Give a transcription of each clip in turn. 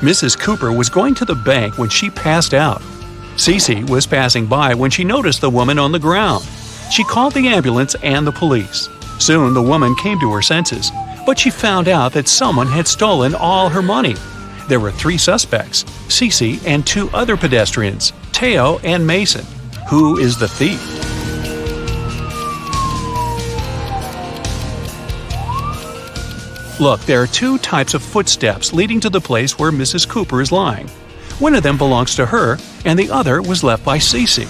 Mrs. Cooper was going to the bank when she passed out. Cece was passing by when she noticed the woman on the ground. She called the ambulance and the police. Soon the woman came to her senses, but she found out that someone had stolen all her money. There were 3 suspects, Cece and 2 other pedestrians, Teo and Mason. Who is the thief? Look, there are 2 types of footsteps leading to the place where Mrs. Cooper is lying. One of them belongs to her, and the other was left by Cece.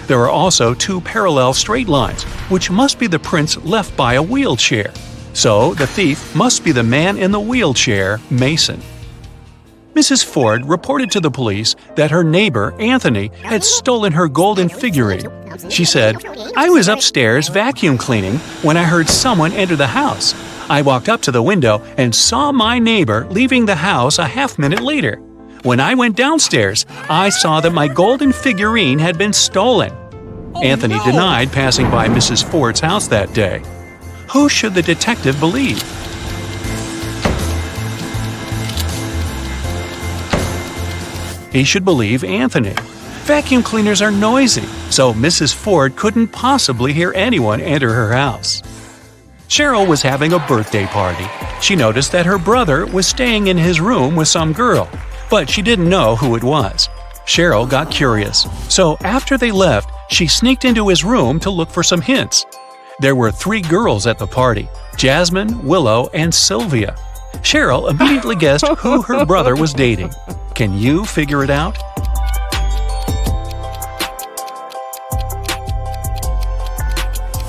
There are also 2 parallel straight lines, which must be the prints left by a wheelchair. So, the thief must be the man in the wheelchair, Mason. Mrs. Ford reported to the police that her neighbor, Anthony, had stolen her golden figurine. She said, "I was upstairs vacuum cleaning when I heard someone enter the house. I walked up to the window and saw my neighbor leaving the house a half-minute later. When I went downstairs, I saw that my golden figurine had been stolen." Anthony denied passing by Mrs. Ford's house that day. Who should the detective believe? He should believe Anthony. Vacuum cleaners are noisy, so Mrs. Ford couldn't possibly hear anyone enter her house. Cheryl was having a birthday party. She noticed that her brother was staying in his room with some girl, but she didn't know who it was. Cheryl got curious, so after they left, she sneaked into his room to look for some hints. There were 3 girls at the party, Jasmine, Willow, and Sylvia. Cheryl immediately guessed who her brother was dating. Can you figure it out?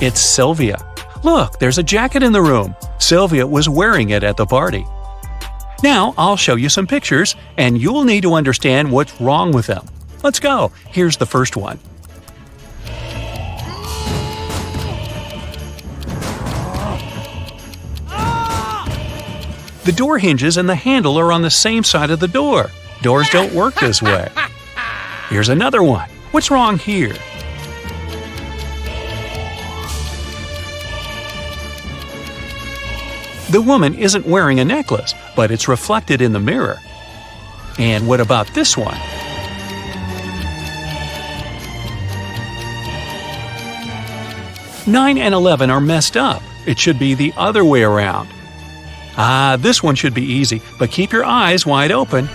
It's Sylvia. Look, there's a jacket in the room. Sylvia was wearing it at the party. Now I'll show you some pictures, and you'll need to understand what's wrong with them. Let's go. Here's the first one. The door hinges and the handle are on the same side of the door. Doors don't work this way. Here's another one. What's wrong here? The woman isn't wearing a necklace, but it's reflected in the mirror. And what about this one? Nine and 11 are messed up. It should be the other way around. This one should be easy, but keep your eyes wide open.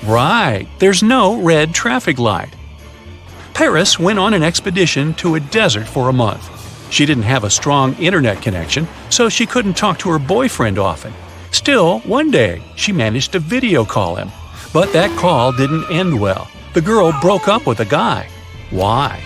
Right, there's no red traffic light. Paris went on an expedition to a desert for a month. She didn't have a strong internet connection, so she couldn't talk to her boyfriend often. Still, one day, she managed to video call him. But that call didn't end well. The girl broke up with the guy. Why?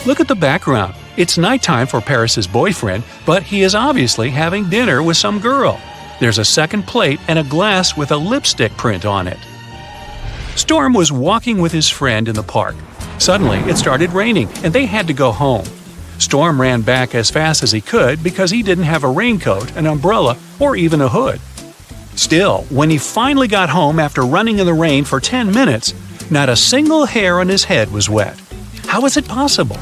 Look at the background. It's nighttime for Paris's boyfriend, but he is obviously having dinner with some girl. There's a second plate and a glass with a lipstick print on it. Storm was walking with his friend in the park. Suddenly, it started raining, and they had to go home. Storm ran back as fast as he could because he didn't have a raincoat, an umbrella, or even a hood. Still, when he finally got home after running in the rain for 10 minutes, not a single hair on his head was wet. How is it possible?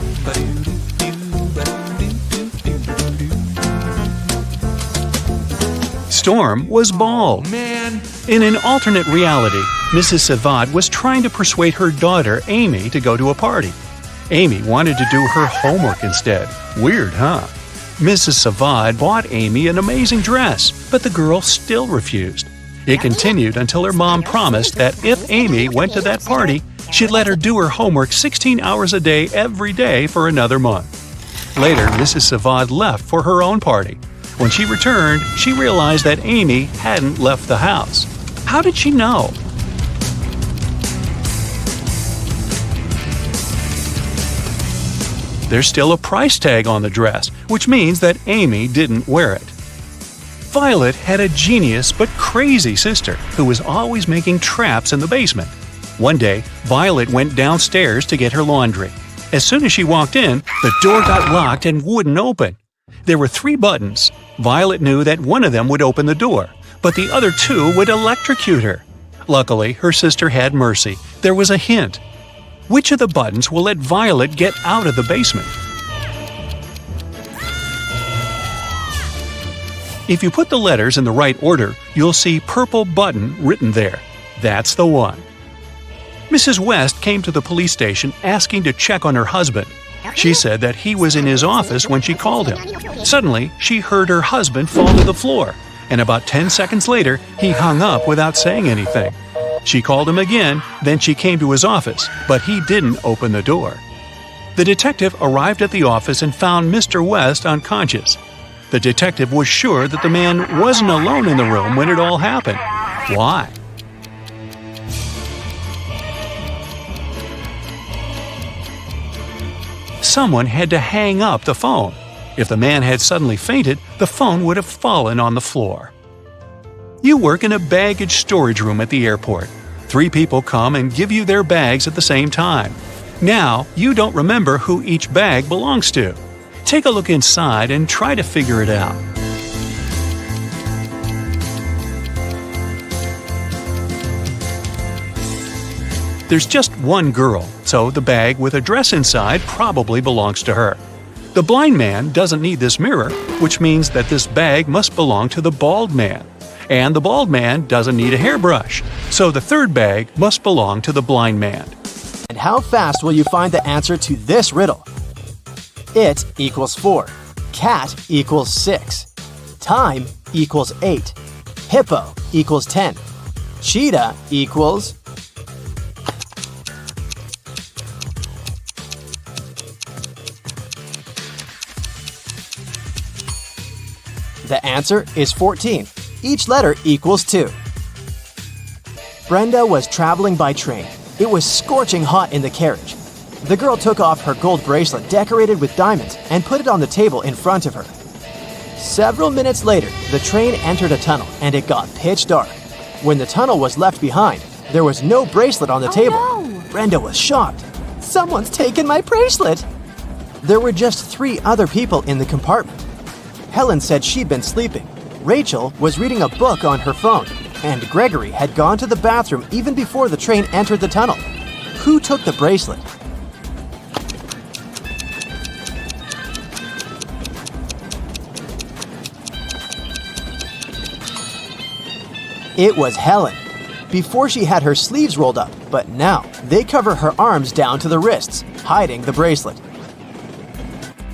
Storm was bald. In an alternate reality, Mrs. Savad was trying to persuade her daughter, Amy, to go to a party. Amy wanted to do her homework instead. Weird, huh? Mrs. Savad bought Amy an amazing dress, but the girl still refused. It continued until her mom promised that if Amy went to that party, she'd let her do her homework 16 hours a day every day for another month. Later, Mrs. Savad left for her own party. When she returned, she realized that Amy hadn't left the house. How did she know? There's still a price tag on the dress, which means that Amy didn't wear it. Violet had a genius but crazy sister who was always making traps in the basement. One day, Violet went downstairs to get her laundry. As soon as she walked in, the door got locked and wouldn't open. There were 3 buttons. Violet knew that one of them would open the door, but the other 2 would electrocute her. Luckily, her sister had mercy. There was a hint. Which of the buttons will let Violet get out of the basement? If you put the letters in the right order, you'll see purple button written there. That's the one. Mrs. West came to the police station asking to check on her husband. She said that he was in his office when she called him. Suddenly, she heard her husband fall to the floor, and about 10 seconds later, he hung up without saying anything. She called him again, then she came to his office, but he didn't open the door. The detective arrived at the office and found Mr. West unconscious. The detective was sure that the man wasn't alone in the room when it all happened. Why? Someone had to hang up the phone. If the man had suddenly fainted, the phone would have fallen on the floor. You work in a baggage storage room at the airport. 3 people come and give you their bags at the same time. Now, you don't remember who each bag belongs to. Take a look inside and try to figure it out. There's just one girl, so the bag with a dress inside probably belongs to her. The blind man doesn't need this mirror, which means that this bag must belong to the bald man. And the bald man doesn't need a hairbrush, so the third bag must belong to the blind man. And how fast will you find the answer to this riddle? It equals 4. Cat equals 6. Time equals 8. Hippo equals 10. Cheetah equals... The answer is 14. Each letter equals 2. Brenda was traveling by train. It was scorching hot in the carriage. The girl took off her gold bracelet decorated with diamonds and put it on the table in front of her. Several minutes later, the train entered a tunnel and it got pitch dark. When the tunnel was left behind, there was no bracelet on the table. No. Brenda was shocked. Someone's taken my bracelet! There were just 3 other people in the compartment. Helen said she'd been sleeping. Rachel was reading a book on her phone, and Gregory had gone to the bathroom even before the train entered the tunnel. Who took the bracelet? It was Helen. Before she had her sleeves rolled up, but now they cover her arms down to the wrists, hiding the bracelet.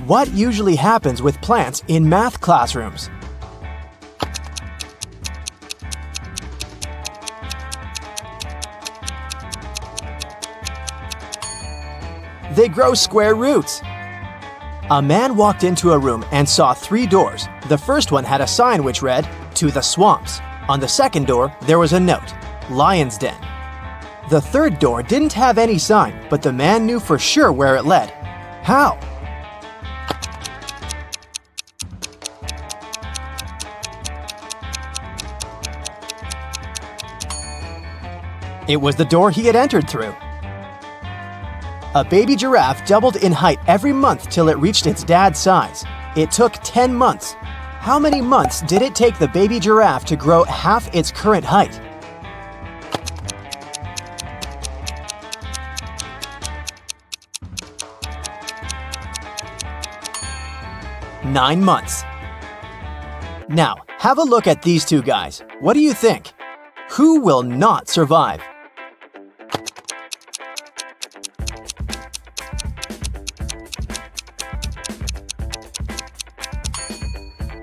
What usually happens with plants in math classrooms? They grow square roots. A man walked into a room and saw 3 doors. The first one had a sign which read, "To the swamps." On the second door, there was a note, "Lion's Den." The third door didn't have any sign, but the man knew for sure where it led. How? It was the door he had entered through. A baby giraffe doubled in height every month till it reached its dad's size. It took 10 months. How many months did it take the baby giraffe to grow half its current height? Nine months. Now, have a look at these 2 guys. What do you think? Who will not survive?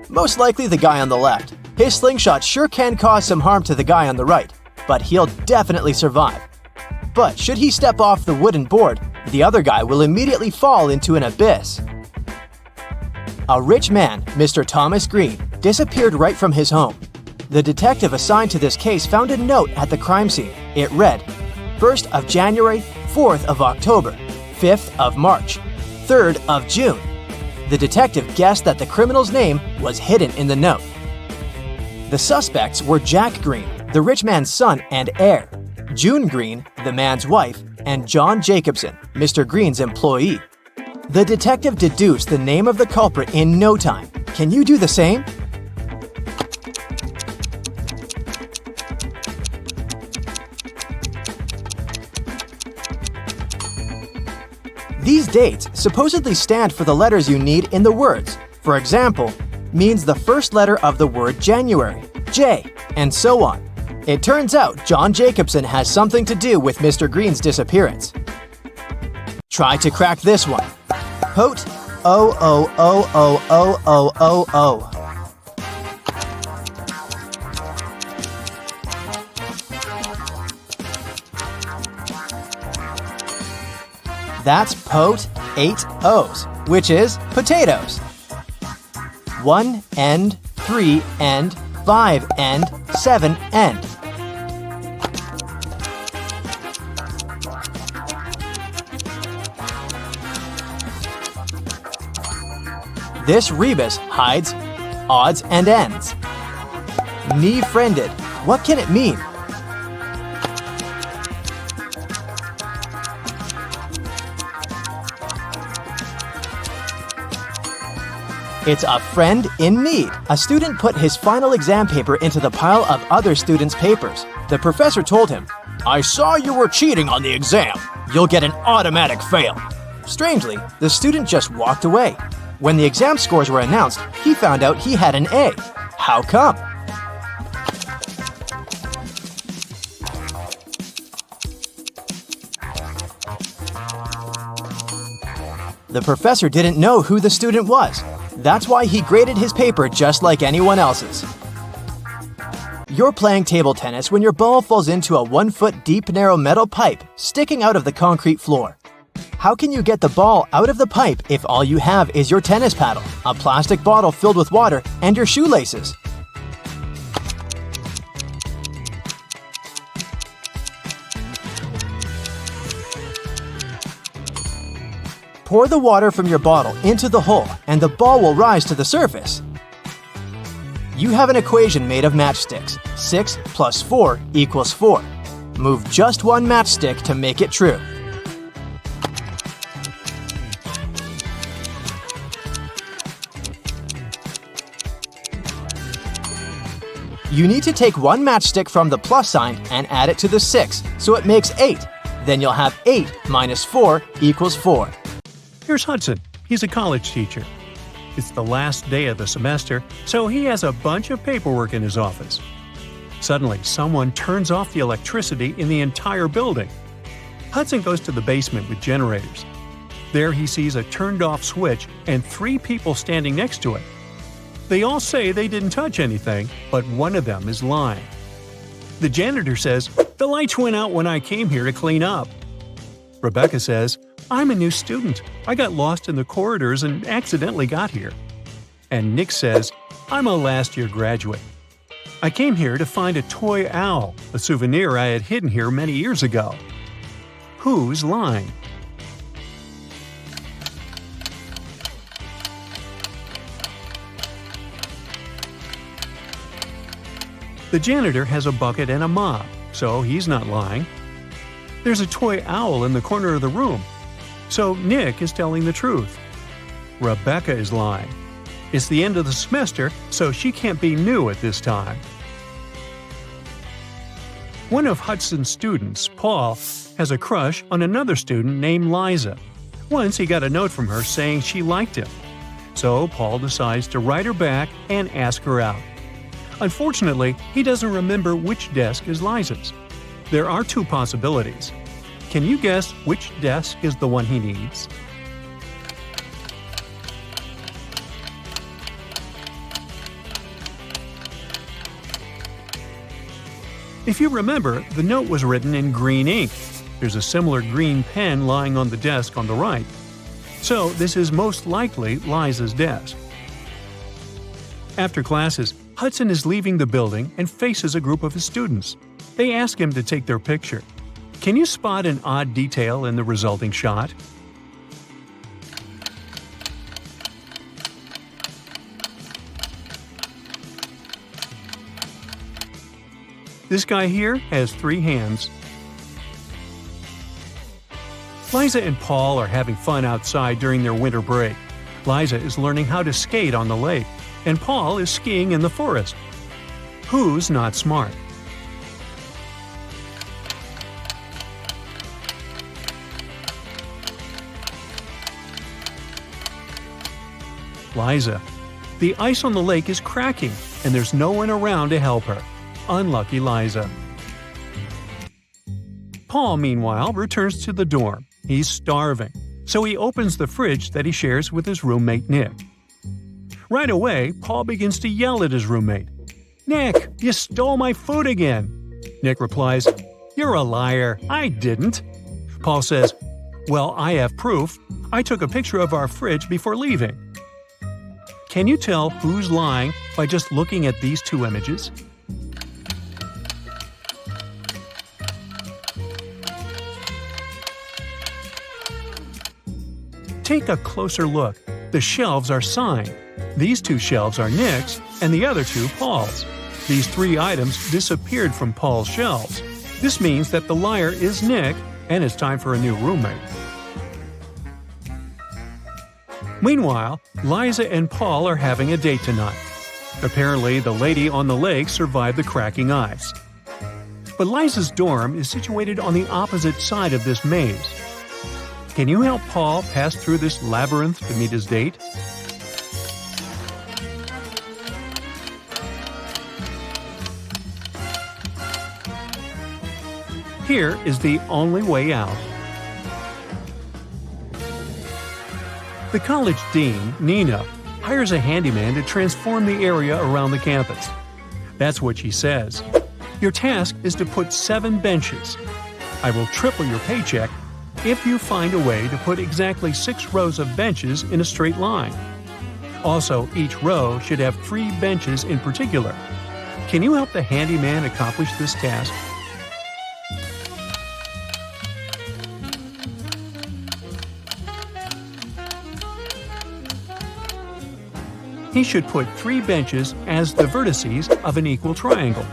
Most likely the guy on the left. His slingshot sure can cause some harm to the guy on the right, but he'll definitely survive. But should he step off the wooden board, the other guy will immediately fall into an abyss. A rich man, Mr. Thomas Green, disappeared right from his home. The detective assigned to this case found a note at the crime scene. It read, 1st of January, 4th of October, 5th of March, 3rd of June. The detective guessed that the criminal's name was hidden in the note. The suspects were Jack Green, the rich man's son and heir, June Green, the man's wife, and John Jacobson, Mr. Green's employee. The detective deduced the name of the culprit in no time. Can you do the same? These dates supposedly stand for the letters you need in the words. For example, means the first letter of the word January, J, and so on. It turns out John Jacobson has something to do with Mr. Green's disappearance. Try to crack this one. Pote, O, O, O, O, O, O, O, O. That's pote 8 O's, which is potatoes. 1 end, 3 end, 5 end, 7 end. This rebus hides odds and ends. Knee-friended. What can it mean? It's a friend in need. A student put his final exam paper into the pile of other students' papers. The professor told him, "I saw you were cheating on the exam. You'll get an automatic fail." Strangely, the student just walked away. When the exam scores were announced, he found out he had an A. How come? The professor didn't know who the student was. That's why he graded his paper just like anyone else's. You're playing table tennis when your ball falls into a 1-foot deep narrow metal pipe sticking out of the concrete floor. How can you get the ball out of the pipe if all you have is your tennis paddle, a plastic bottle filled with water, and your shoelaces? Pour the water from your bottle into the hole and the ball will rise to the surface. You have an equation made of matchsticks. 6 plus 4 equals 4. Move just one matchstick to make it true. You need to take one matchstick from the plus sign and add it to the 6, so it makes 8. Then you'll have 8 minus 4 equals 4. Here's Hudson. He's a college teacher. It's the last day of the semester, so he has a bunch of paperwork in his office. Suddenly, someone turns off the electricity in the entire building. Hudson goes to the basement with generators. There he sees a turned-off switch and 3 people standing next to it. They all say they didn't touch anything, but one of them is lying. The janitor says, "The lights went out when I came here to clean up." Rebecca says, "I'm a new student. I got lost in the corridors and accidentally got here." And Nick says, "I'm a last-year graduate. I came here to find a toy owl, a souvenir I had hidden here many years ago." Who's lying? The janitor has a bucket and a mop, so he's not lying. There's a toy owl in the corner of the room, so Nick is telling the truth. Rebecca is lying. It's the end of the semester, so she can't be new at this time. One of Hudson's students, Paul, has a crush on another student named Liza. Once he got a note from her saying she liked him. So Paul decides to write her back and ask her out. Unfortunately, he doesn't remember which desk is Liza's. There are 2 possibilities. Can you guess which desk is the one he needs? If you remember, the note was written in green ink. There's a similar green pen lying on the desk on the right. So this is most likely Liza's desk. After classes, Hudson is leaving the building and faces a group of his students. They ask him to take their picture. Can you spot an odd detail in the resulting shot? This guy here has 3 hands. Liza and Paul are having fun outside during their winter break. Liza is learning how to skate on the lake, and Paul is skiing in the forest. Who's not smart? Liza. The ice on the lake is cracking, and there's no one around to help her. Unlucky Liza. Paul, meanwhile, returns to the dorm. He's starving, so he opens the fridge that he shares with his roommate Nick. Right away, Paul begins to yell at his roommate. "Nick, you stole my food again!" Nick replies, "You're a liar. I didn't." Paul says, "Well, I have proof. I took a picture of our fridge before leaving." Can you tell who's lying by just looking at these two images? Take a closer look. The shelves are signed. These two shelves are Nick's and the other two Paul's. These three items disappeared from Paul's shelves. This means that the liar is Nick, and it's time for a new roommate. Meanwhile, Liza and Paul are having a date tonight. Apparently, the lady on the lake survived the cracking ice. But Liza's dorm is situated on the opposite side of this maze. Can you help Paul pass through this labyrinth to meet his date? Here is the only way out. The college dean, Nina, hires a handyman to transform the area around the campus. That's what she says. Your task is to put 7 benches. I will triple your paycheck if you find a way to put exactly 6 rows of benches in a straight line. Also, each row should have 3 benches in particular. Can you help the handyman accomplish this task? He should put 3 benches as the vertices of an equal triangle.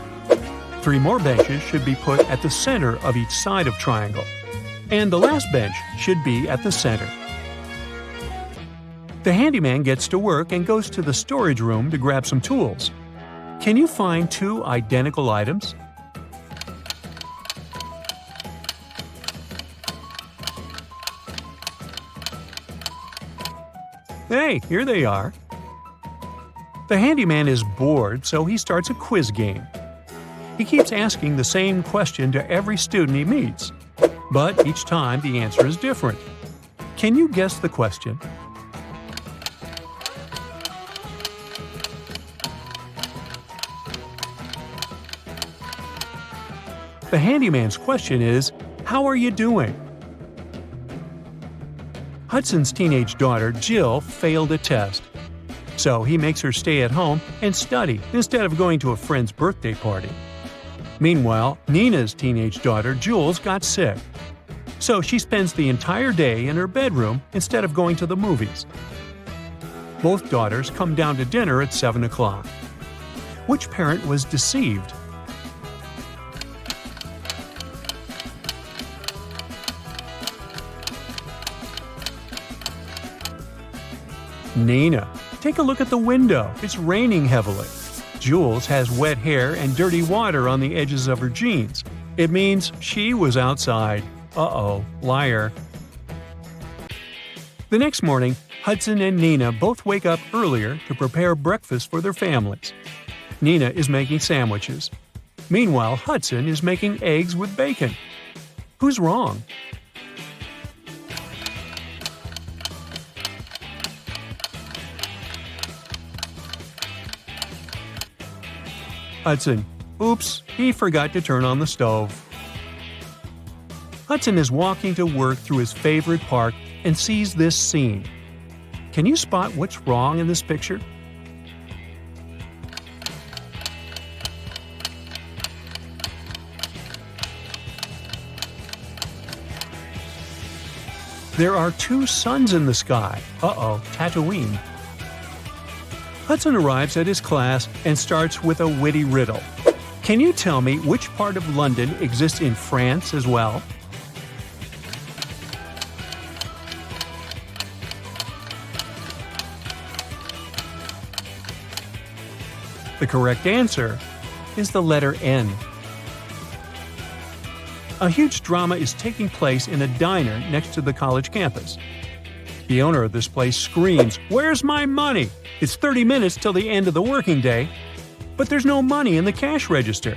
3 more benches should be put at the center of each side of triangle. And the last bench should be at the center. The handyman gets to work and goes to the storage room to grab some tools. Can you find 2 identical items? Hey, here they are. The handyman is bored, so he starts a quiz game. He keeps asking the same question to every student he meets, but each time the answer is different. Can you guess the question? The handyman's question is, "How are you doing?" Hudson's teenage daughter, Jill, failed a test. So he makes her stay at home and study instead of going to a friend's birthday party. Meanwhile, Nina's teenage daughter, Jules, got sick. So she spends the entire day in her bedroom instead of going to the movies. Both daughters come down to dinner at 7 o'clock. Which parent was deceived? Nina. Take a look at the window. It's raining heavily. Jules has wet hair and dirty water on the edges of her jeans. It means she was outside. Uh-oh, liar. The next morning, Hudson and Nina both wake up earlier to prepare breakfast for their families. Nina is making sandwiches. Meanwhile, Hudson is making eggs with bacon. Who's wrong? Hudson. Oops, he forgot to turn on the stove. Hudson is walking to work through his favorite park and sees this scene. Can you spot what's wrong in this picture? There are 2 suns in the sky. Uh-oh, Tatooine. Hudson arrives at his class and starts with a witty riddle. Can you tell me which part of London exists in France as well? The correct answer is the letter N. A huge drama is taking place in a diner next to the college campus. The owner of this place screams, "Where's my money? It's 30 minutes till the end of the working day." But there's no money in the cash register.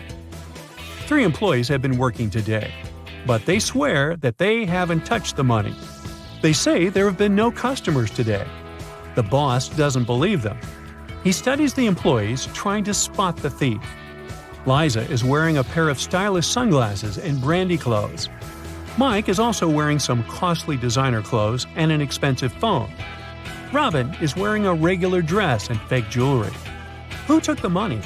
3 employees have been working today, but they swear that they haven't touched the money. They say there have been no customers today. The boss doesn't believe them. He studies the employees, trying to spot the thief. Liza is wearing a pair of stylish sunglasses and brandy clothes. Mike is also wearing some costly designer clothes and an expensive phone. Robin is wearing a regular dress and fake jewelry. Who took the money?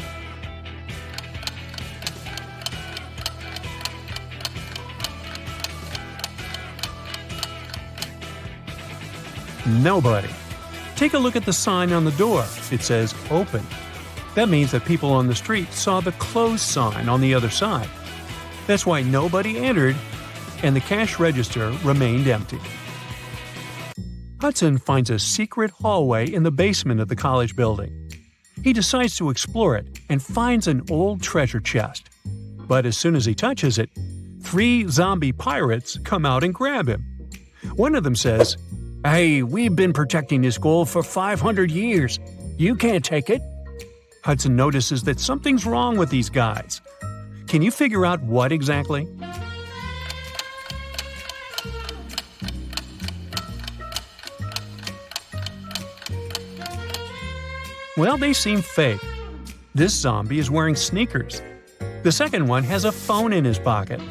Nobody. Take a look at the sign on the door. It says "Open." That means that people on the street saw the closed sign on the other side. That's why nobody entered, and the cash register remained empty. Hudson finds a secret hallway in the basement of the college building. He decides to explore it and finds an old treasure chest. But as soon as he touches it, 3 zombie pirates come out and grab him. One of them says, "Hey, we've been protecting this gold for 500 years. You can't take it." Hudson notices that something's wrong with these guys. Can you figure out what exactly? Well, they seem fake. This zombie is wearing sneakers. The second one has a phone in his pocket.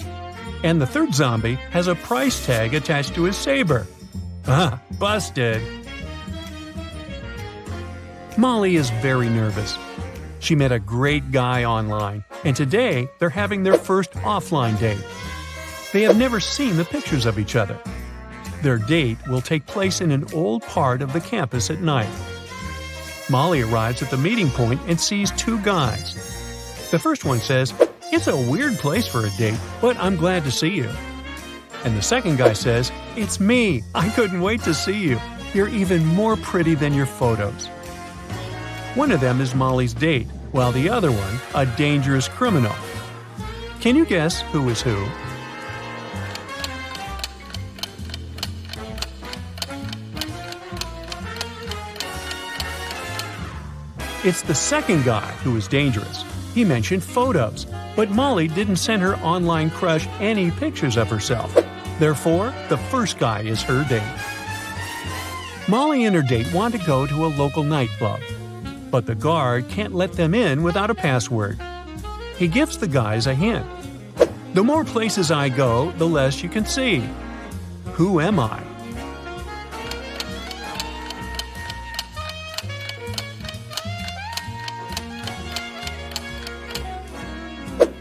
And the third zombie has a price tag attached to his saber. Ah, busted! Molly is very nervous. She met a great guy online, and today they're having their first offline date. They have never seen the pictures of each other. Their date will take place in an old part of the campus at night. Molly arrives at the meeting point and sees 2 guys. The first one says, "It's a weird place for a date, but I'm glad to see you." And the second guy says, "It's me. I couldn't wait to see you. You're even more pretty than your photos." One of them is Molly's date, while the other one, a dangerous criminal. Can you guess who is who? It's the second guy who is dangerous. He mentioned photos, but Molly didn't send her online crush any pictures of herself. Therefore, the first guy is her date. Molly and her date want to go to a local nightclub, but the guard can't let them in without a password. He gives the guys a hint. "The more places I go, the less you can see. Who am I?"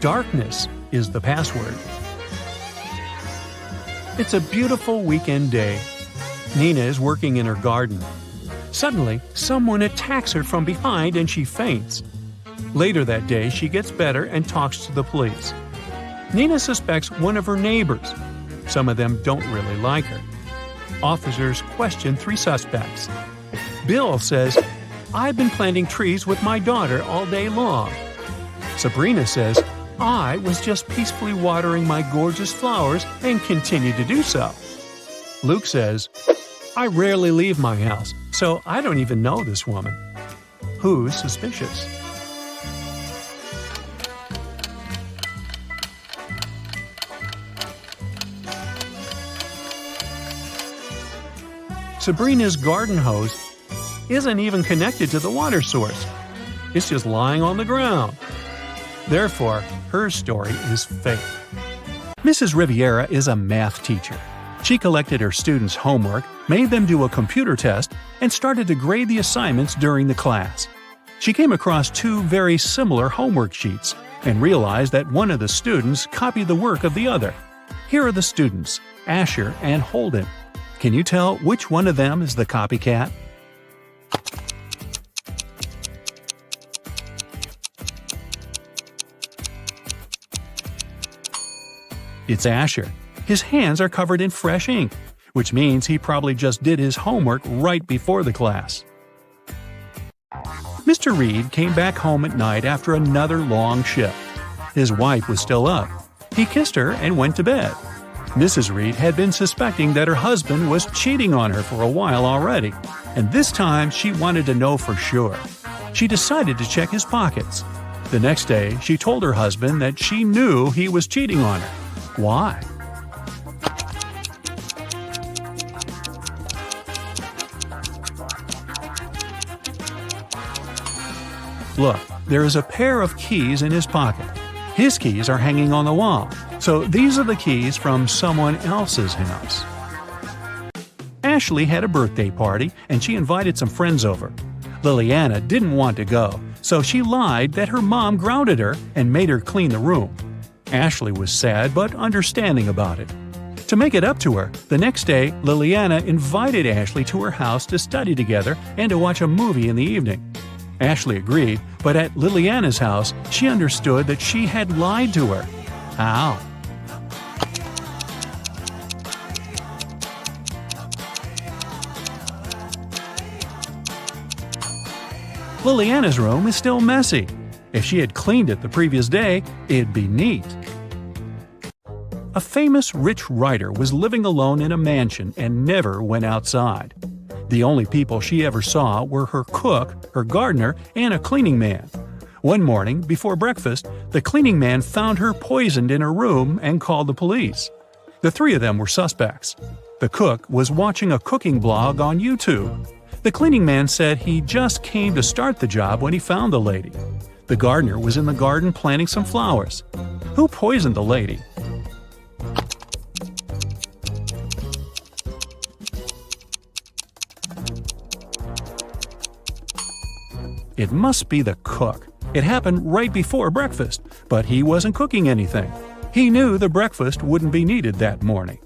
Darkness is the password. It's a beautiful weekend day. Nina is working in her garden. Suddenly, someone attacks her from behind and she faints. Later that day, she gets better and talks to the police. Nina suspects one of her neighbors. Some of them don't really like her. Officers question 3 suspects. Bill says, "I've been planting trees with my daughter all day long." Sabrina says, "I was just peacefully watering my gorgeous flowers and continue to do so." Luke says, "I rarely leave my house, so I don't even know this woman." Who's suspicious? Sabrina's garden hose isn't even connected to the water source. It's just lying on the ground. Therefore, her story is fake. Mrs. Riviera is a math teacher. She collected her students' homework, made them do a computer test, and started to grade the assignments during the class. She came across 2 very similar homework sheets and realized that one of the students copied the work of the other. Here are the students, Asher and Holden. Can you tell which one of them is the copycat? It's Asher. His hands are covered in fresh ink, which means he probably just did his homework right before the class. Mr. Reed came back home at night after another long shift. His wife was still up. He kissed her and went to bed. Mrs. Reed had been suspecting that her husband was cheating on her for a while already, and this time she wanted to know for sure. She decided to check his pockets. The next day, she told her husband that she knew he was cheating on her. Why? Look, there is a pair of keys in his pocket. His keys are hanging on the wall, so these are the keys from someone else's house. Ashley had a birthday party and she invited some friends over. Liliana didn't want to go, so she lied that her mom grounded her and made her clean the room. Ashley was sad but understanding about it. To make it up to her, the next day Liliana invited Ashley to her house to study together and to watch a movie in the evening. Ashley agreed, but at Liliana's house, she understood that she had lied to her. How? Liliana's room is still messy. If she had cleaned it the previous day, it'd be neat. A famous rich writer was living alone in a mansion and never went outside. The only people she ever saw were her cook, her gardener, and a cleaning man. One morning, before breakfast, the cleaning man found her poisoned in her room and called the police. The three of them were suspects. The cook was watching a cooking blog on YouTube. The cleaning man said he just came to start the job when he found the lady. The gardener was in the garden planting some flowers. Who poisoned the lady? It must be the cook. It happened right before breakfast, but he wasn't cooking anything. He knew the breakfast wouldn't be needed that morning.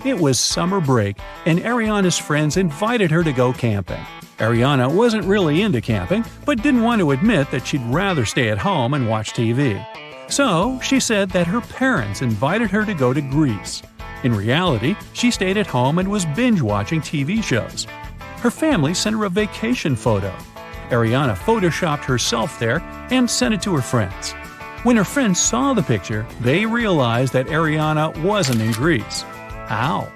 It was summer break, and Ariana's friends invited her to go camping. Ariana wasn't really into camping, but didn't want to admit that she'd rather stay at home and watch TV. So she said that her parents invited her to go to Greece. In reality, she stayed at home and was binge-watching TV shows. Her family sent her a vacation photo. Ariana photoshopped herself there and sent it to her friends. When her friends saw the picture, they realized that Ariana wasn't in Greece. How?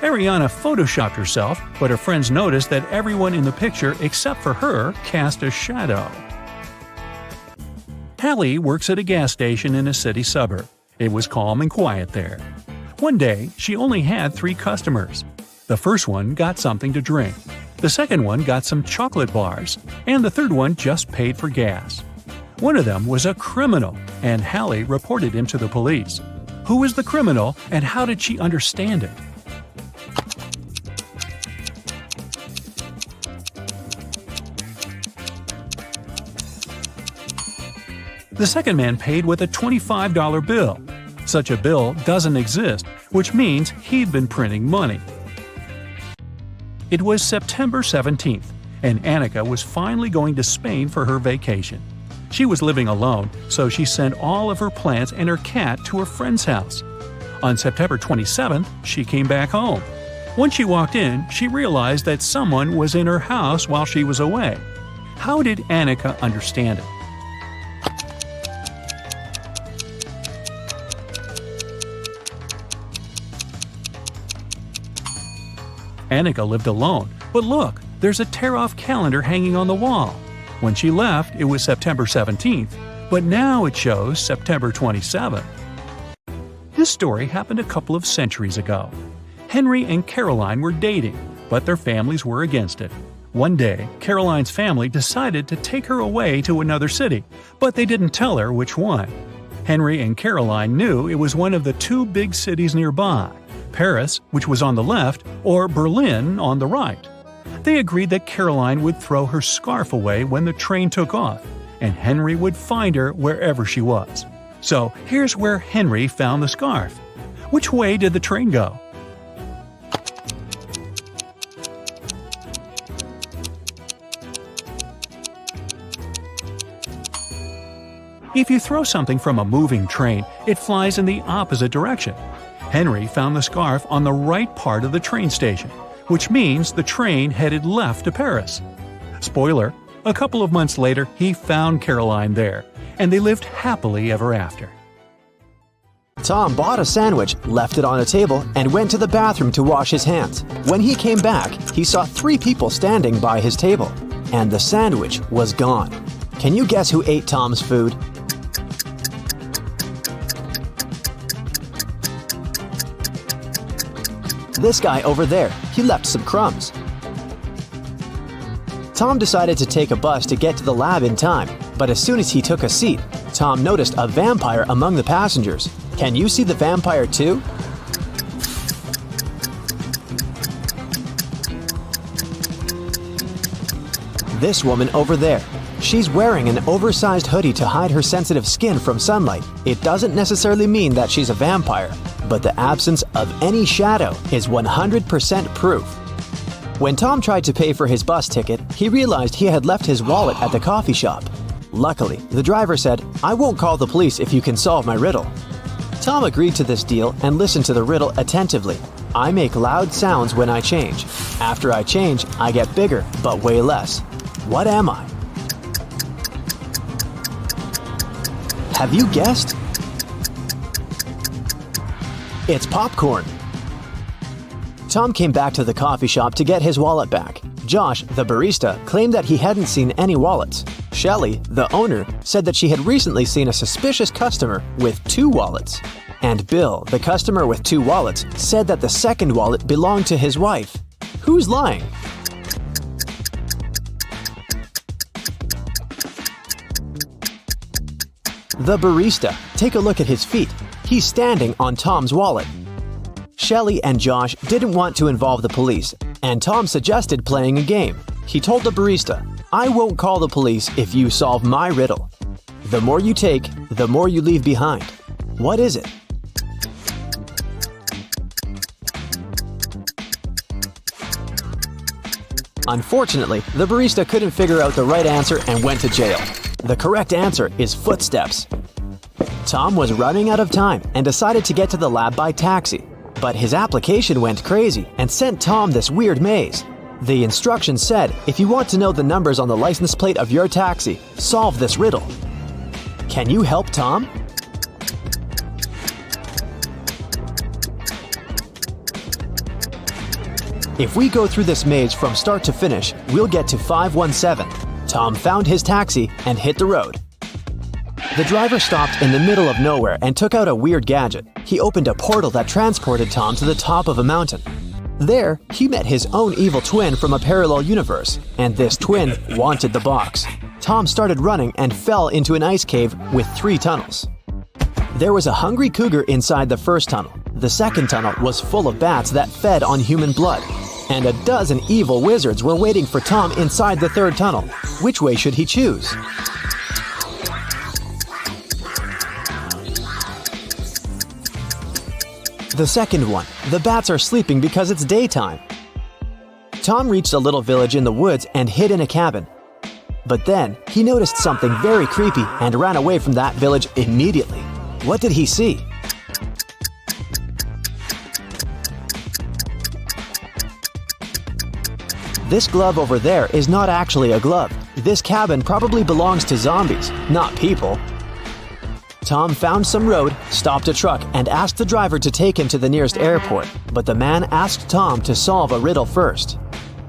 Ariana photoshopped herself, but her friends noticed that everyone in the picture except for her cast a shadow. Hallie works at a gas station in a city suburb. It was calm and quiet there. One day, she only had 3 customers. The first one got something to drink. The second one got some chocolate bars, and the third one just paid for gas. One of them was a criminal, and Hallie reported him to the police. Who was the criminal, and how did she understand it? The second man paid with a $25 bill. Such a bill doesn't exist, which means he'd been printing money. It was September 17th, and Annika was finally going to Spain for her vacation. She was living alone, so she sent all of her plants and her cat to her friend's house. On September 27th, she came back home. When she walked in, she realized that someone was in her house while she was away. How did Annika understand it? Annika lived alone, but look, there's a tear-off calendar hanging on the wall. When she left, it was September 17th, but now it shows September 27th. This story happened a couple of centuries ago. Henry and Caroline were dating, but their families were against it. One day, Caroline's family decided to take her away to another city, but they didn't tell her which one. Henry and Caroline knew it was one of the 2 big cities nearby, Paris, which was on the left, or Berlin on the right. They agreed that Caroline would throw her scarf away when the train took off, and Henry would find her wherever she was. So here's where Henry found the scarf. Which way did the train go? If you throw something from a moving train, it flies in the opposite direction. Henry found the scarf on the right part of the train station, which means the train headed left to Paris. Spoiler, a couple of months later he found Caroline there, and they lived happily ever after. Tom bought a sandwich, left it on a table, and went to the bathroom to wash his hands. When he came back, he saw 3 people standing by his table, and the sandwich was gone. Can you guess who ate Tom's food? This guy over there. He left some crumbs. Tom decided to take a bus to get to the lab in time, but as soon as he took a seat, Tom noticed a vampire among the passengers. Can you see the vampire too? This woman over there. She's wearing an oversized hoodie to hide her sensitive skin from sunlight. It doesn't necessarily mean that she's a vampire, but the absence of any shadow is 100% proof. When Tom tried to pay for his bus ticket, he realized he had left his wallet at the coffee shop. Luckily, the driver said, "I won't call the police if you can solve my riddle." Tom agreed to this deal and listened to the riddle attentively. I make loud sounds when I change. After I change, I get bigger, but weigh less. What am I? Have you guessed? It's popcorn. Tom came back to the coffee shop to get his wallet back. Josh, the barista, claimed that he hadn't seen any wallets. Shelley, the owner, said that she had recently seen a suspicious customer with 2 wallets. And Bill, the customer with 2 wallets, said that the second wallet belonged to his wife. Who's lying? The barista. Take a look at his feet. He's standing on Tom's wallet. Shelley and Josh didn't want to involve the police, and Tom suggested playing a game. He told the barista, "I won't call the police if you solve my riddle. The more you take, the more you leave behind. What is it?" Unfortunately, the barista couldn't figure out the right answer and went to jail. The correct answer is footsteps. Tom was running out of time and decided to get to the lab by taxi. But his application went crazy and sent Tom this weird maze. The instructions said, if you want to know the numbers on the license plate of your taxi, solve this riddle. Can you help Tom? If we go through this maze from start to finish, we'll get to 517. Tom found his taxi and hit the road. The driver stopped in the middle of nowhere and took out a weird gadget. He opened a portal that transported Tom to the top of a mountain. There, he met his own evil twin from a parallel universe, and this twin wanted the box. Tom started running and fell into an ice cave with 3 tunnels. There was a hungry cougar inside the first tunnel. The second tunnel was full of bats that fed on human blood. And a dozen evil wizards were waiting for Tom inside the third tunnel. Which way should he choose? The second one. The bats are sleeping because it's daytime. Tom reached a little village in the woods and hid in a cabin. But then, he noticed something very creepy and ran away from that village immediately. What did he see? This glove over there is not actually a glove. This cabin probably belongs to zombies, not people. Tom found some road, stopped a truck, and asked the driver to take him to the nearest airport. But the man asked Tom to solve a riddle first.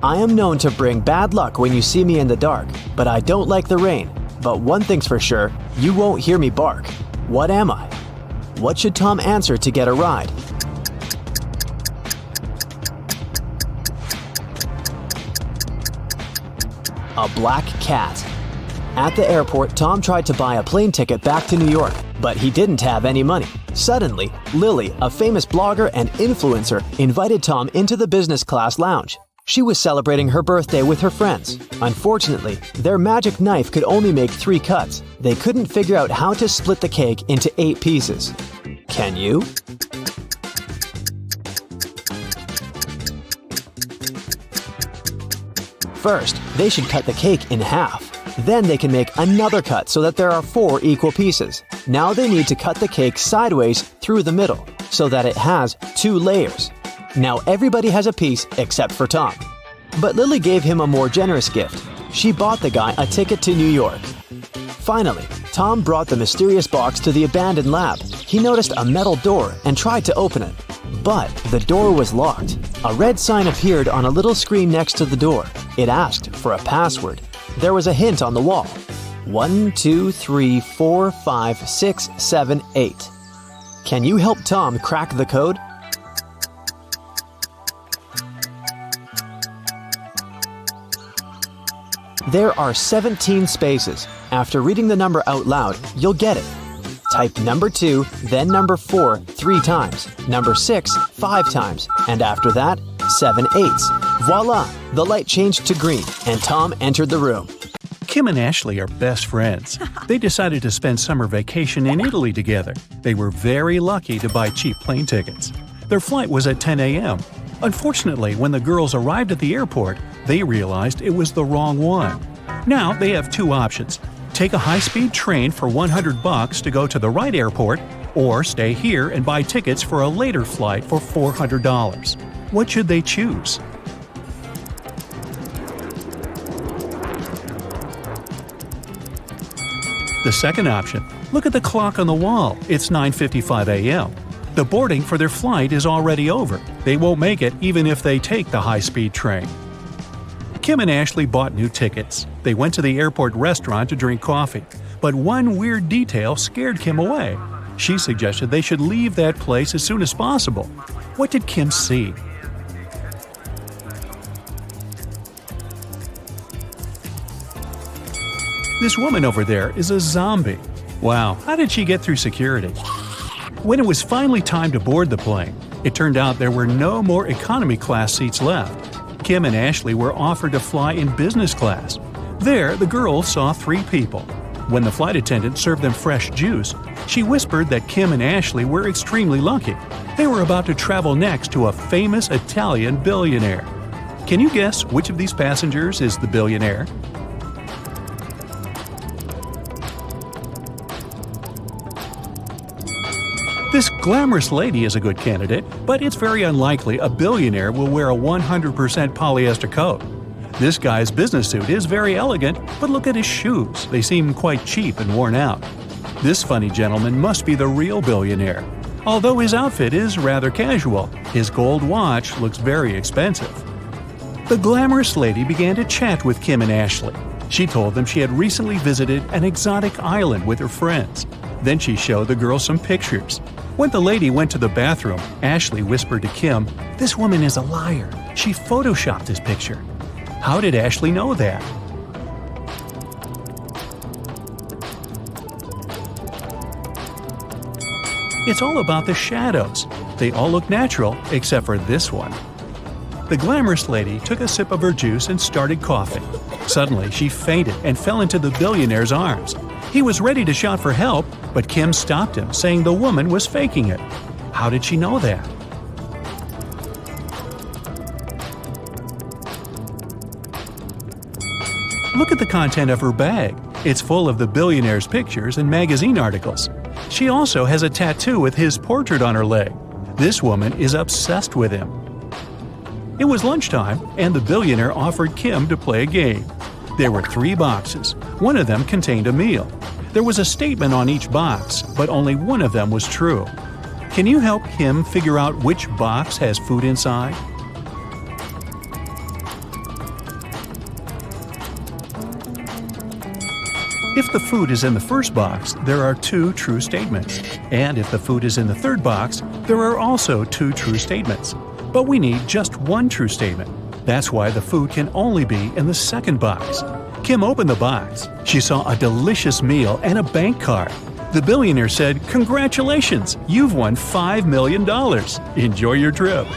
I am known to bring bad luck when you see me in the dark, but I don't like the rain. But one thing's for sure, you won't hear me bark. What am I? What should Tom answer to get a ride? A black cat. At the airport, Tom tried to buy a plane ticket back to New York, but he didn't have any money. Suddenly, Lily, a famous blogger and influencer, invited Tom into the business class lounge. She was celebrating her birthday with her friends. Unfortunately, their magic knife could only make 3 cuts. They couldn't figure out how to split the cake into 8 pieces. Can you? First, they should cut the cake in half. Then they can make another cut so that there are 4 equal pieces. Now they need to cut the cake sideways through the middle so that it has 2 layers. Now everybody has a piece except for Tom. But Lily gave him a more generous gift. She bought the guy a ticket to New York. Finally, Tom brought the mysterious box to the abandoned lab. He noticed a metal door and tried to open it. But the door was locked. A red sign appeared on a little screen next to the door. It asked for a password. There was a hint on the wall. 1, 2, 3, 4, 5, 6, 7, 8. Can you help Tom crack the code? There are 17 spaces. After reading the number out loud, you'll get it. Type number 2, then number 4 3 times, number 6 5 times, and after that, 7 eighths. Voila! The light changed to green, and Tom entered the room. Kim and Ashley are best friends. They decided to spend summer vacation in Italy together. They were very lucky to buy cheap plane tickets. Their flight was at 10 a.m. Unfortunately, when the girls arrived at the airport, they realized it was the wrong one. Now they have two options. Take a high-speed train for $100 to go to the right airport, or stay here and buy tickets for a later flight for $400. What should they choose? The second option. Look at the clock on the wall. It's 9:55 a.m. The boarding for their flight is already over. They won't make it even if they take the high-speed train. Kim and Ashley bought new tickets. They went to the airport restaurant to drink coffee. But one weird detail scared Kim away. She suggested they should leave that place as soon as possible. What did Kim see? This woman over there is a zombie. Wow, how did she get through security? When it was finally time to board the plane, it turned out there were no more economy class seats left. Kim and Ashley were offered to fly in business class. There, the girls saw 3 people. When the flight attendant served them fresh juice, she whispered that Kim and Ashley were extremely lucky. They were about to travel next to a famous Italian billionaire. Can you guess which of these passengers is the billionaire? This glamorous lady is a good candidate, but it's very unlikely a billionaire will wear a 100% polyester coat. This guy's business suit is very elegant, but look at his shoes. They seem quite cheap and worn out. This funny gentleman must be the real billionaire. Although his outfit is rather casual, his gold watch looks very expensive. The glamorous lady began to chat with Kim and Ashley. She told them she had recently visited an exotic island with her friends. Then she showed the girls some pictures. When the lady went to the bathroom, Ashley whispered to Kim, "This woman is a liar. She photoshopped this picture." How did Ashley know that? It's all about the shadows. They all look natural except for this one. The glamorous lady took a sip of her juice and started coughing. Suddenly, she fainted and fell into the billionaire's arms. He was ready to shout for help, but Kim stopped him, saying the woman was faking it. How did she know that? Look at the content of her bag. It's full of the billionaire's pictures and magazine articles. She also has a tattoo with his portrait on her leg. This woman is obsessed with him. It was lunchtime, and the billionaire offered Kim to play a game. There were 3 boxes. One of them contained a meal. There was a statement on each box, but only one of them was true. Can you help Kim figure out which box has food inside? If the food is in the first box, there are 2 true statements. And if the food is in the third box, there are also 2 true statements. But we need just 1 true statement. That's why the food can only be in the second box. Kim opened the box. She saw a delicious meal and a bank card. The billionaire said, "Congratulations, you've won $5 million. Enjoy your trip."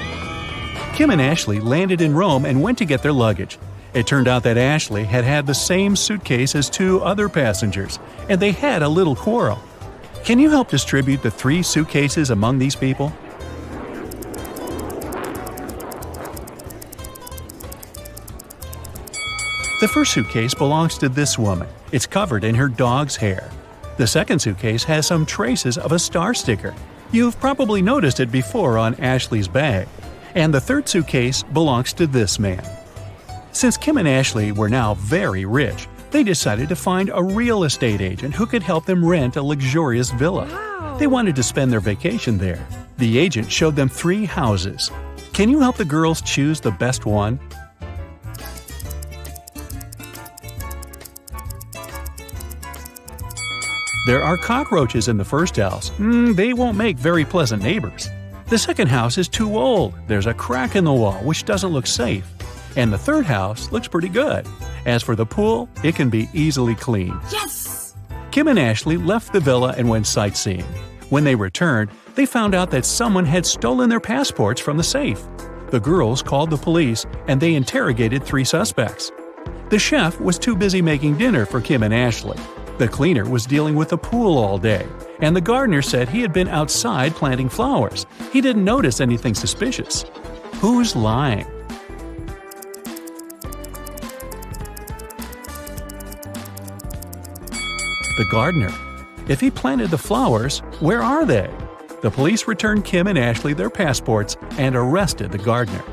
Kim and Ashley landed in Rome and went to get their luggage. It turned out that Ashley had had the same suitcase as 2 other passengers, and they had a little quarrel. Can you help distribute the 3 suitcases among these people? The first suitcase belongs to this woman. It's covered in her dog's hair. The second suitcase has some traces of a star sticker. You've probably noticed it before on Ashley's bag. And the third suitcase belongs to this man. Since Kim and Ashley were now very rich, they decided to find a real estate agent who could help them rent a luxurious villa. They wanted to spend their vacation there. The agent showed them 3 houses. Can you help the girls choose the best one? There are cockroaches in the first house. They won't make very pleasant neighbors. The second house is too old. There's a crack in the wall which doesn't look safe. And the third house looks pretty good. As for the pool, it can be easily cleaned. Yes! Kim and Ashley left the villa and went sightseeing. When they returned, they found out that someone had stolen their passports from the safe. The girls called the police and they interrogated 3 suspects. The chef was too busy making dinner for Kim and Ashley. The cleaner was dealing with the pool all day, and the gardener said he had been outside planting flowers. He didn't notice anything suspicious. Who's lying? The gardener. If he planted the flowers, where are they? The police returned Kim and Ashley their passports and arrested the gardener.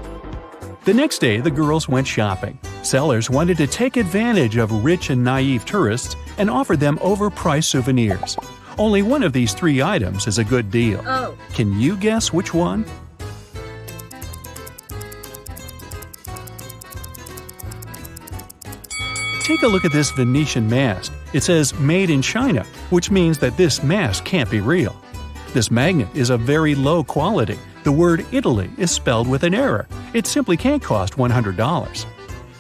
The next day, the girls went shopping. Sellers wanted to take advantage of rich and naive tourists and offered them overpriced souvenirs. Only one of these 3 items is a good deal. Oh. Can you guess which one? Take a look at this Venetian mask. It says "Made in China," which means that this mask can't be real. This magnet is of very low quality. The word Italy is spelled with an error. It simply can't cost $100.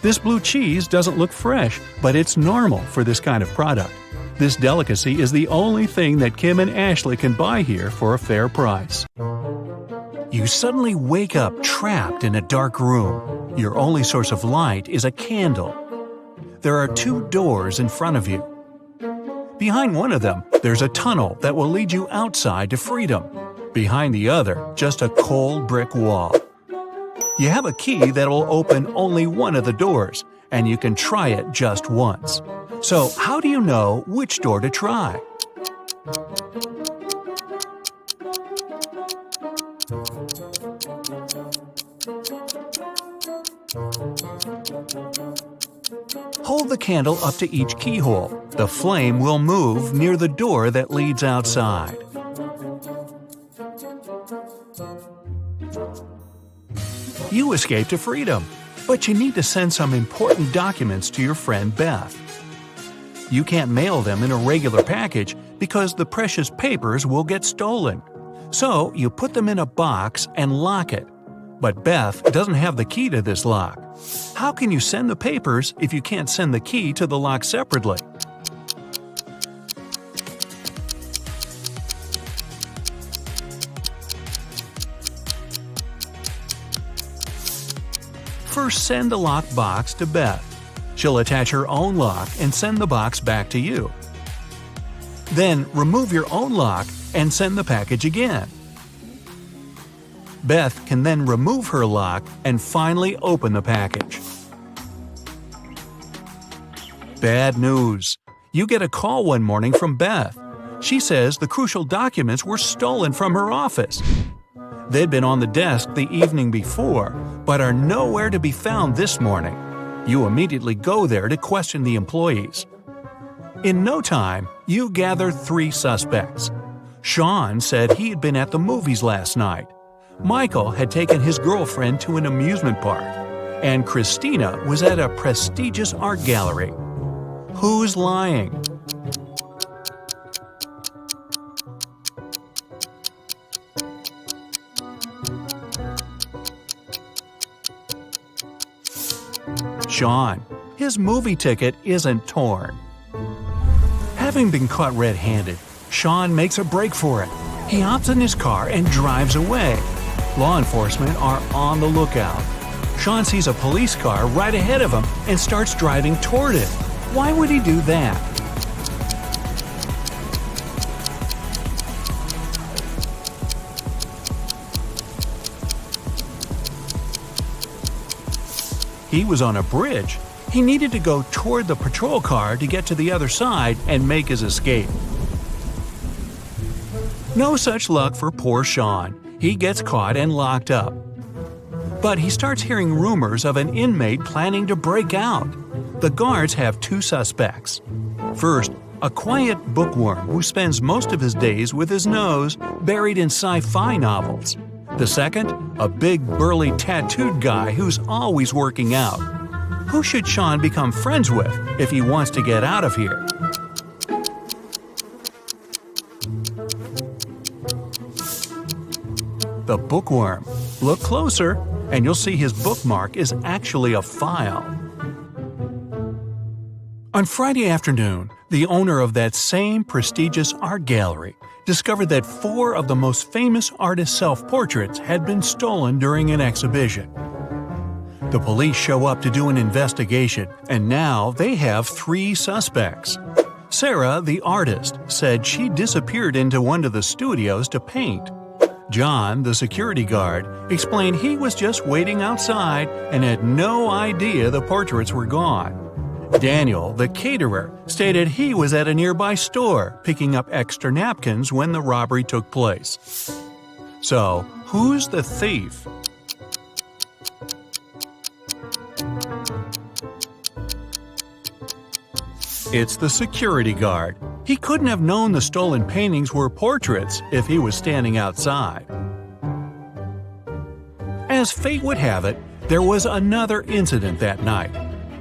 This blue cheese doesn't look fresh, but it's normal for this kind of product. This delicacy is the only thing that Kim and Ashley can buy here for a fair price. You suddenly wake up trapped in a dark room. Your only source of light is a candle. There are 2 doors in front of you. Behind one of them, there's a tunnel that will lead you outside to freedom. Behind the other, just a cold brick wall. You have a key that will open only one of the doors, and you can try it just once. So, how do you know which door to try? Hold the candle up to each keyhole. The flame will move near the door that leads outside. You escape to freedom, but you need to send some important documents to your friend Beth. You can't mail them in a regular package because the precious papers will get stolen. So you put them in a box and lock it. But Beth doesn't have the key to this lock. How can you send the papers if you can't send the key to the lock separately? First, send the locked box to Beth. She'll attach her own lock and send the box back to you. Then, remove your own lock and send the package again. Beth can then remove her lock and finally open the package. Bad news. You get a call one morning from Beth. She says the crucial documents were stolen from her office. They'd been on the desk the evening before, but are nowhere to be found this morning. You immediately go there to question the employees. In no time, you gather 3 suspects. Sean said he had been at the movies last night. Michael had taken his girlfriend to an amusement park. And Christina was at a prestigious art gallery. Who's lying? Sean. His movie ticket isn't torn. Having been caught red-handed, Sean makes a break for it. He hops in his car and drives away. Law enforcement are on the lookout. Sean sees a police car right ahead of him and starts driving toward it. Why would he do that? He was on a bridge. He needed to go toward the patrol car to get to the other side and make his escape. No such luck for poor Sean. He gets caught and locked up. But he starts hearing rumors of an inmate planning to break out. The guards have two suspects. First, a quiet bookworm who spends most of his days with his nose buried in sci-fi novels. The second, a big burly tattooed guy who's always working out. Who should Sean become friends with if he wants to get out of here? The bookworm. Look closer, and you'll see his bookmark is actually a file. On Friday afternoon, the owner of that same prestigious art gallery discovered that 4 of the most famous artists' self-portraits had been stolen during an exhibition. The police show up to do an investigation, and now they have 3 suspects. Sarah, the artist, said she disappeared into one of the studios to paint. John, the security guard, explained he was just waiting outside and had no idea the portraits were gone. Daniel, the caterer, stated he was at a nearby store picking up extra napkins when the robbery took place. So, who's the thief? It's the security guard. He couldn't have known the stolen paintings were portraits if he was standing outside. As fate would have it, there was another incident that night.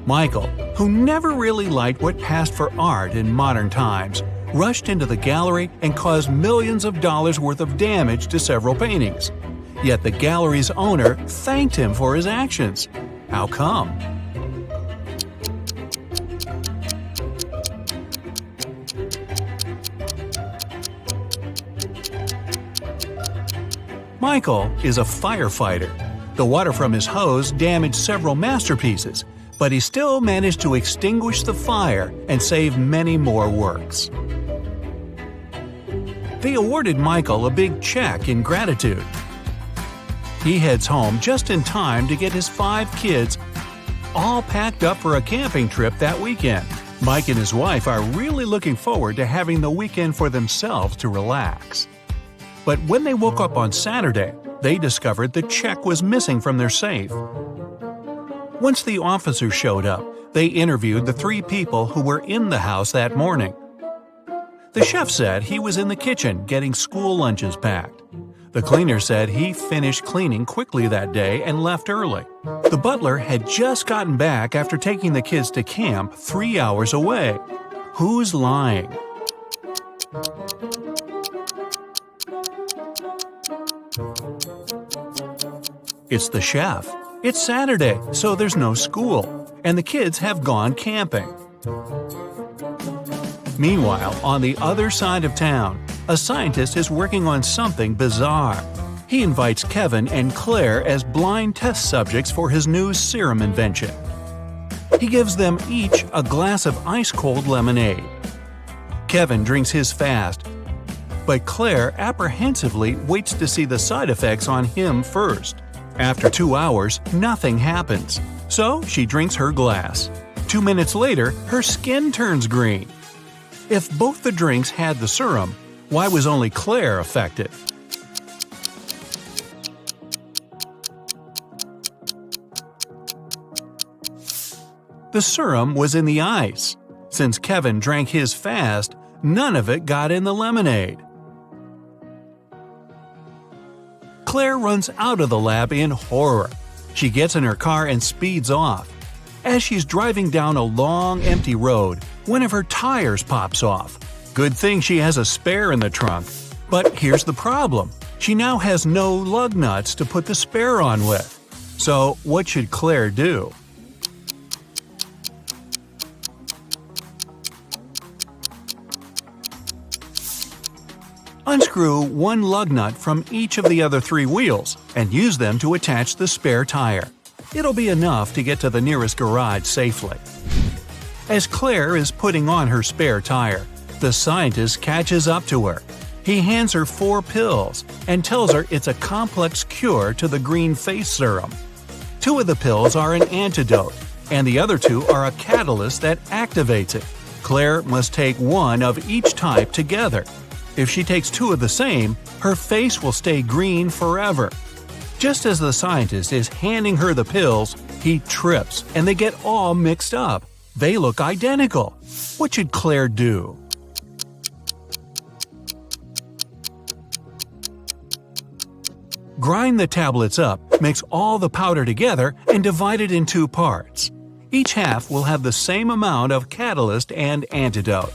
Michael, who never really liked what passed for art in modern times, rushed into the gallery and caused millions of dollars worth of damage to several paintings. Yet the gallery's owner thanked him for his actions. How come? Michael is a firefighter. The water from his hose damaged several masterpieces, but he still managed to extinguish the fire and save many more works. They awarded Michael a big check in gratitude. He heads home just in time to get his 5 kids all packed up for a camping trip that weekend. Mike and his wife are really looking forward to having the weekend for themselves to relax. But when they woke up on Saturday, they discovered the check was missing from their safe. Once the officers showed up, they interviewed the 3 people who were in the house that morning. The chef said he was in the kitchen getting school lunches packed. The cleaner said he finished cleaning quickly that day and left early. The butler had just gotten back after taking the kids to camp 3 hours away. Who's lying? It's the chef. It's Saturday, so there's no school, and the kids have gone camping. Meanwhile, on the other side of town, a scientist is working on something bizarre. He invites Kevin and Claire as blind test subjects for his new serum invention. He gives them each a glass of ice-cold lemonade. Kevin drinks his fast, but Claire apprehensively waits to see the side effects on him first. After 2 hours, nothing happens, so she drinks her glass. 2 minutes later, her skin turns green. If both the drinks had the serum, why was only Claire affected? The serum was in the ice. Since Kevin drank his fast, none of it got in the lemonade. Claire runs out of the lab in horror. She gets in her car and speeds off. As she's driving down a long, empty road, one of her tires pops off. Good thing she has a spare in the trunk. But here's the problem. She now has no lug nuts to put the spare on with. So what should Claire do? Unscrew one lug nut from each of the other 3 wheels and use them to attach the spare tire. It'll be enough to get to the nearest garage safely. As Claire is putting on her spare tire, the scientist catches up to her. He hands her 4 pills and tells her it's a complex cure to the green face serum. 2 of the pills are an antidote, and the other 2 are a catalyst that activates it. Claire must take 1 of each type together. If she takes 2 of the same, her face will stay green forever. Just as the scientist is handing her the pills, he trips and they get all mixed up. They look identical. What should Claire do? Grind the tablets up, mix all the powder together, and divide it in 2 parts. Each half will have the same amount of catalyst and antidote.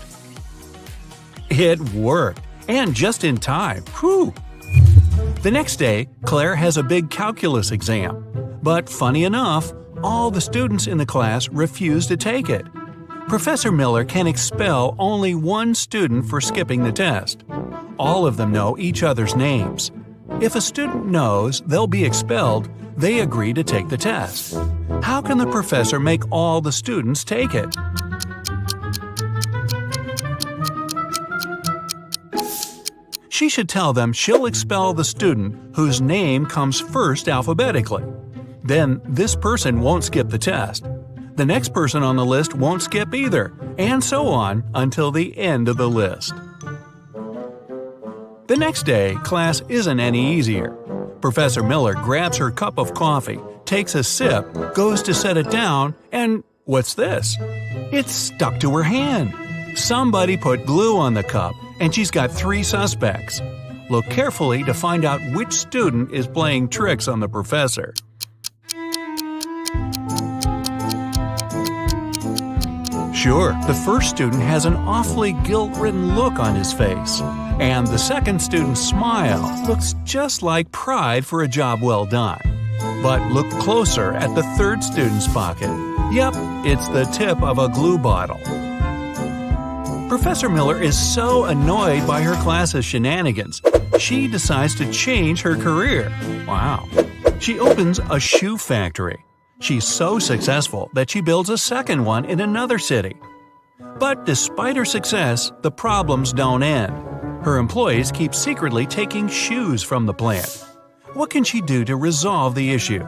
It worked, and just in time. Whew! The next day, Claire has a big calculus exam. But funny enough, all the students in the class refuse to take it. Professor Miller can expel only one student for skipping the test. All of them know each other's names. If a student knows they'll be expelled, they agree to take the test. How can the professor make all the students take it? She should tell them she'll expel the student whose name comes first alphabetically. Then this person won't skip the test. The next person on the list won't skip either, and so on until the end of the list. The next day, class isn't any easier. Professor Miller grabs her cup of coffee, takes a sip, goes to set it down, and what's this? It's stuck to her hand. Somebody put glue on the cup, and she's got 3 suspects. Look carefully to find out which student is playing tricks on the professor. Sure, the first student has an awfully guilt-ridden look on his face. And the second student's smile looks just like pride for a job well done. But look closer at the third student's pocket. Yep, it's the tip of a glue bottle. Professor Miller is so annoyed by her class's shenanigans, she decides to change her career. Wow. She opens a shoe factory. She's so successful that she builds a second one in another city. But despite her success, the problems don't end. Her employees keep secretly taking shoes from the plant. What can she do to resolve the issue?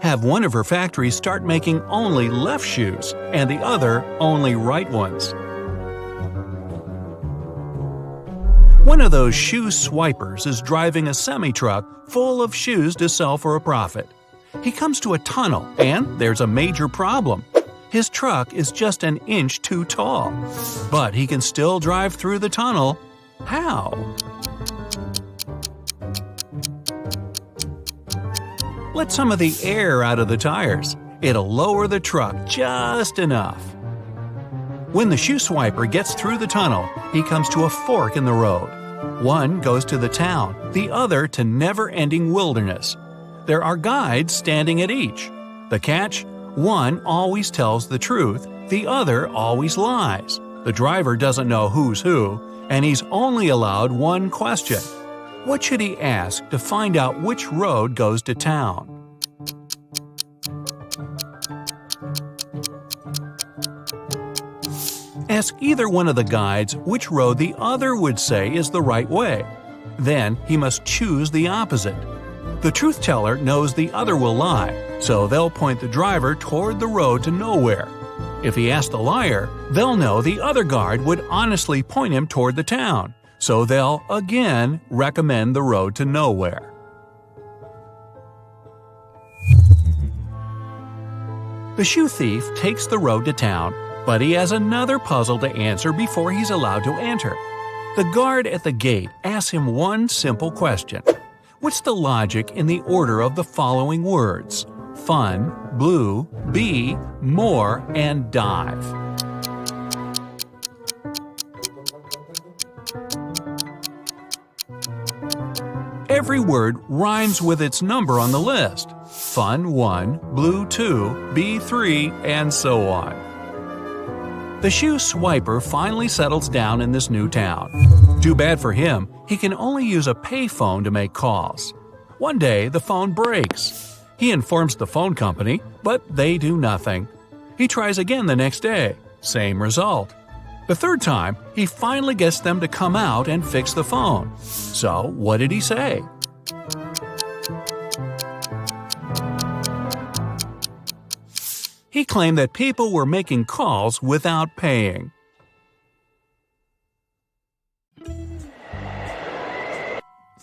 Have one of her factories start making only left shoes and the other only right ones. One of those shoe swipers is driving a semi-truck full of shoes to sell for a profit. He comes to a tunnel and there's a major problem. His truck is just an inch too tall. But he can still drive through the tunnel. How? Let some of the air out of the tires. It'll lower the truck just enough. When the shoe swiper gets through the tunnel, he comes to a fork in the road. One goes to the town, the other to never-ending wilderness. There are guides standing at each. The catch? One always tells the truth, the other always lies. The driver doesn't know who's who, and he's only allowed one question. What should he ask to find out which road goes to town? Ask either one of the guides which road the other would say is the right way. Then he must choose the opposite. The truth teller knows the other will lie, so they'll point the driver toward the road to nowhere. If he asks the liar, they'll know the other guard would honestly point him toward the town, so they'll again recommend the road to nowhere. The shoe thief takes the road to town, but he has another puzzle to answer before he's allowed to enter. The guard at the gate asks him one simple question. What's the logic in the order of the following words? Fun, blue, bee, more, and dive. Every word rhymes with its number on the list. Fun 1, blue 2, bee 3, and so on. The shoe swiper finally settles down in this new town. Too bad for him, he can only use a payphone to make calls. One day, the phone breaks. He informs the phone company, but they do nothing. He tries again the next day. Same result. The third time, he finally gets them to come out and fix the phone. So, what did he say? He claimed that people were making calls without paying.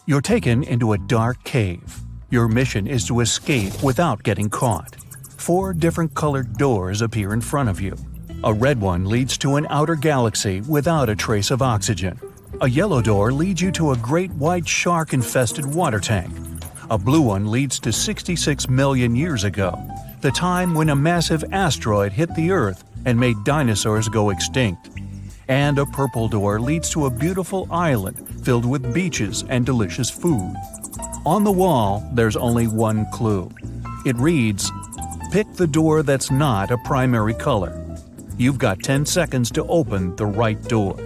You're taken into a dark cave. Your mission is to escape without getting caught. 4 different colored doors appear in front of you. A red one leads to an outer galaxy without a trace of oxygen. A yellow door leads you to a great white shark-infested water tank. A blue one leads to 66 million years ago, the time when a massive asteroid hit the Earth and made dinosaurs go extinct. And a purple door leads to a beautiful island filled with beaches and delicious food. On the wall, there's only one clue. It reads, "Pick the door that's not a primary color." You've got 10 seconds to open the right door.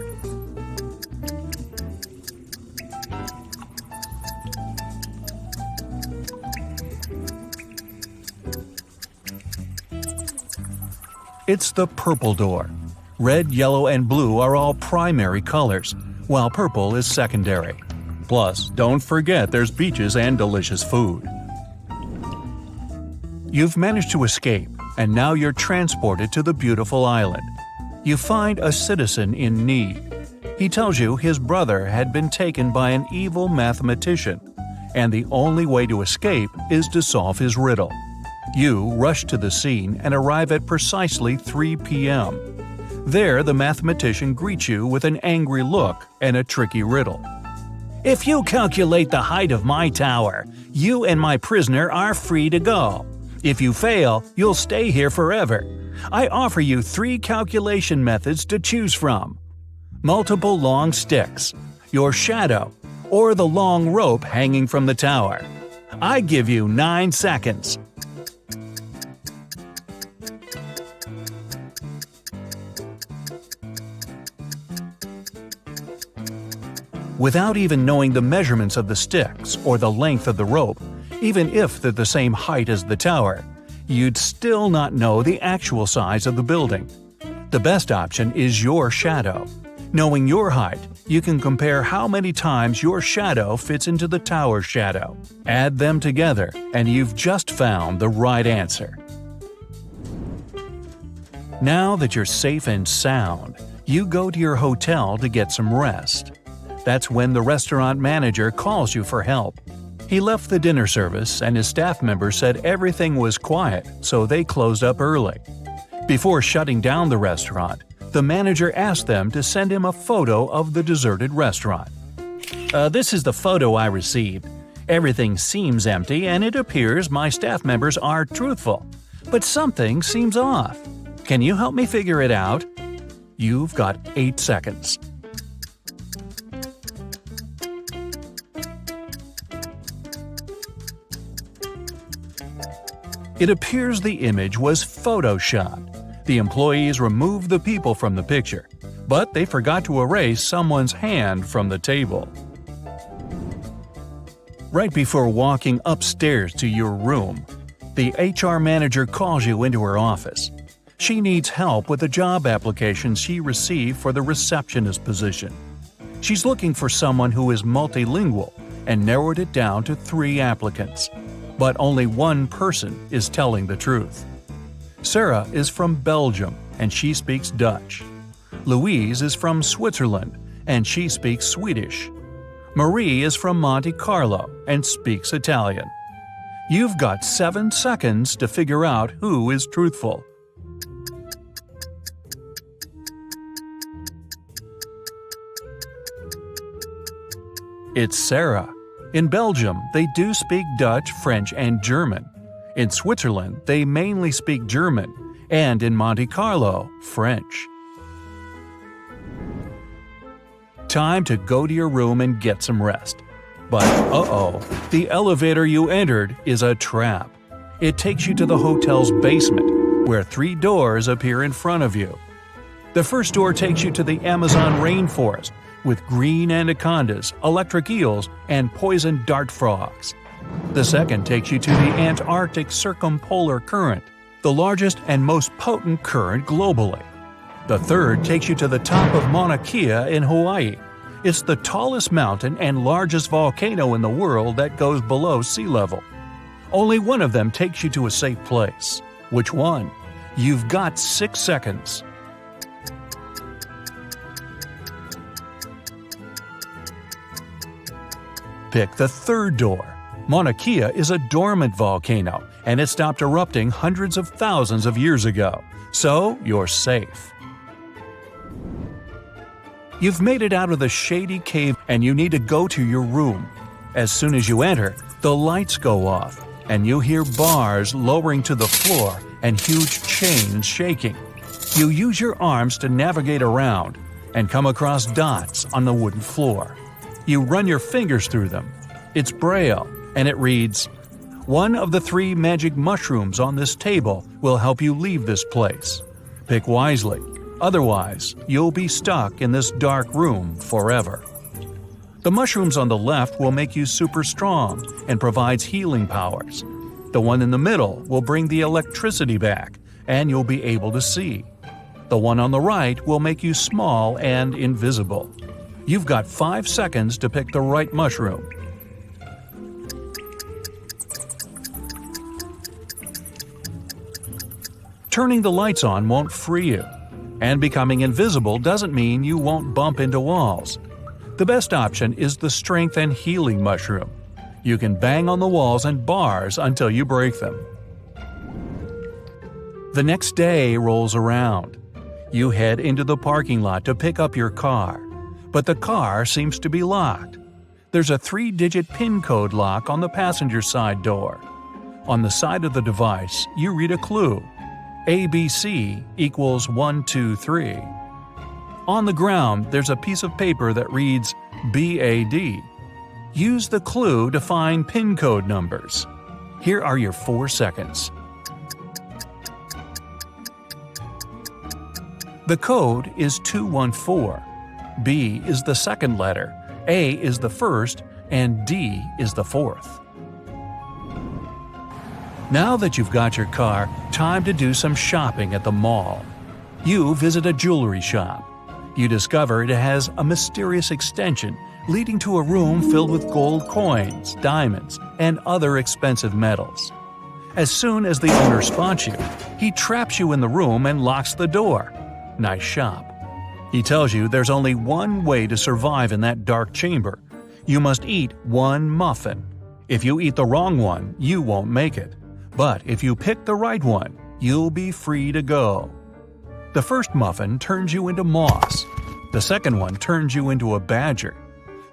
It's the purple door. Red, yellow, and blue are all primary colors, while purple is secondary. Plus, don't forget there's beaches and delicious food. You've managed to escape, and now you're transported to the beautiful island. You find a citizen in need. He tells you his brother had been taken by an evil mathematician, and the only way to escape is to solve his riddle. You rush to the scene and arrive at precisely 3 p.m. There, the mathematician greets you with an angry look and a tricky riddle. "If you calculate the height of my tower, you and my prisoner are free to go. If you fail, you'll stay here forever. I offer you 3 calculation methods to choose from: multiple long sticks, your shadow, or the long rope hanging from the tower. I give you 9 seconds." Without even knowing the measurements of the sticks or the length of the rope, even if they're the same height as the tower, you'd still not know the actual size of the building. The best option is your shadow. Knowing your height, you can compare how many times your shadow fits into the tower's shadow. Add them together, and you've just found the right answer. Now that you're safe and sound, you go to your hotel to get some rest. That's when the restaurant manager calls you for help. He left the dinner service and his staff members said everything was quiet, so they closed up early. Before shutting down the restaurant, the manager asked them to send him a photo of the deserted restaurant. This is the photo I received. Everything seems empty and it appears my staff members are truthful. But something seems off. Can you help me figure it out?" You've got 8 seconds. It appears the image was photoshopped. The employees removed the people from the picture, but they forgot to erase someone's hand from the table. Right before walking upstairs to your room, the HR manager calls you into her office. She needs help with a job application she received for the receptionist position. She's looking for someone who is multilingual and narrowed it down to 3 applicants. But only one person is telling the truth. Sarah is from Belgium and she speaks Dutch. Louise is from Switzerland and she speaks Swedish. Marie is from Monte Carlo and speaks Italian. You've got 7 seconds to figure out who is truthful. It's Sarah. In Belgium, they do speak Dutch, French, and German. In Switzerland, they mainly speak German, and in Monte Carlo, French. Time to go to your room and get some rest. But uh-oh, the elevator you entered is a trap. It takes you to the hotel's basement, where 3 doors appear in front of you. The first door takes you to the Amazon rainforest, with green anacondas, electric eels, and poison dart frogs. The second takes you to the Antarctic Circumpolar Current, the largest and most potent current globally. The third takes you to the top of Mauna Kea in Hawaii. It's the tallest mountain and largest volcano in the world that goes below sea level. Only one of them takes you to a safe place. Which one? You've got 6 seconds. Pick the third door. Mauna Kea is a dormant volcano, and it stopped erupting hundreds of thousands of years ago, so you're safe. You've made it out of the shady cave and you need to go to your room. As soon as you enter, the lights go off, and you hear bars lowering to the floor and huge chains shaking. You use your arms to navigate around and come across dots on the wooden floor. You run your fingers through them. It's Braille, and it reads, "One of the 3 magic mushrooms on this table will help you leave this place. Pick wisely, otherwise you'll be stuck in this dark room forever." The mushrooms on the left will make you super strong and provides healing powers. The one in the middle will bring the electricity back, and you'll be able to see. The one on the right will make you small and invisible. You've got 5 seconds to pick the right mushroom. Turning the lights on won't free you, and becoming invisible doesn't mean you won't bump into walls. The best option is the strength and healing mushroom. You can bang on the walls and bars until you break them. The next day rolls around. You head into the parking lot to pick up your car, but the car seems to be locked. There's a 3-digit PIN code lock on the passenger side door. On the side of the device, you read a clue. ABC equals 123. On the ground, there's a piece of paper that reads BAD. Use the clue to find PIN code numbers. Here are your 4 seconds. The code is 214. B is the second letter, A is the first, and D is the fourth. Now that you've got your car, time to do some shopping at the mall. You visit a jewelry shop. You discover it has a mysterious extension leading to a room filled with gold coins, diamonds, and other expensive metals. As soon as the owner spots you, he traps you in the room and locks the door. Nice shop. He tells you there's only one way to survive in that dark chamber. You must eat 1 muffin. If you eat the wrong one, you won't make it. But if you pick the right one, you'll be free to go. The first muffin turns you into moss. The second one turns you into a badger.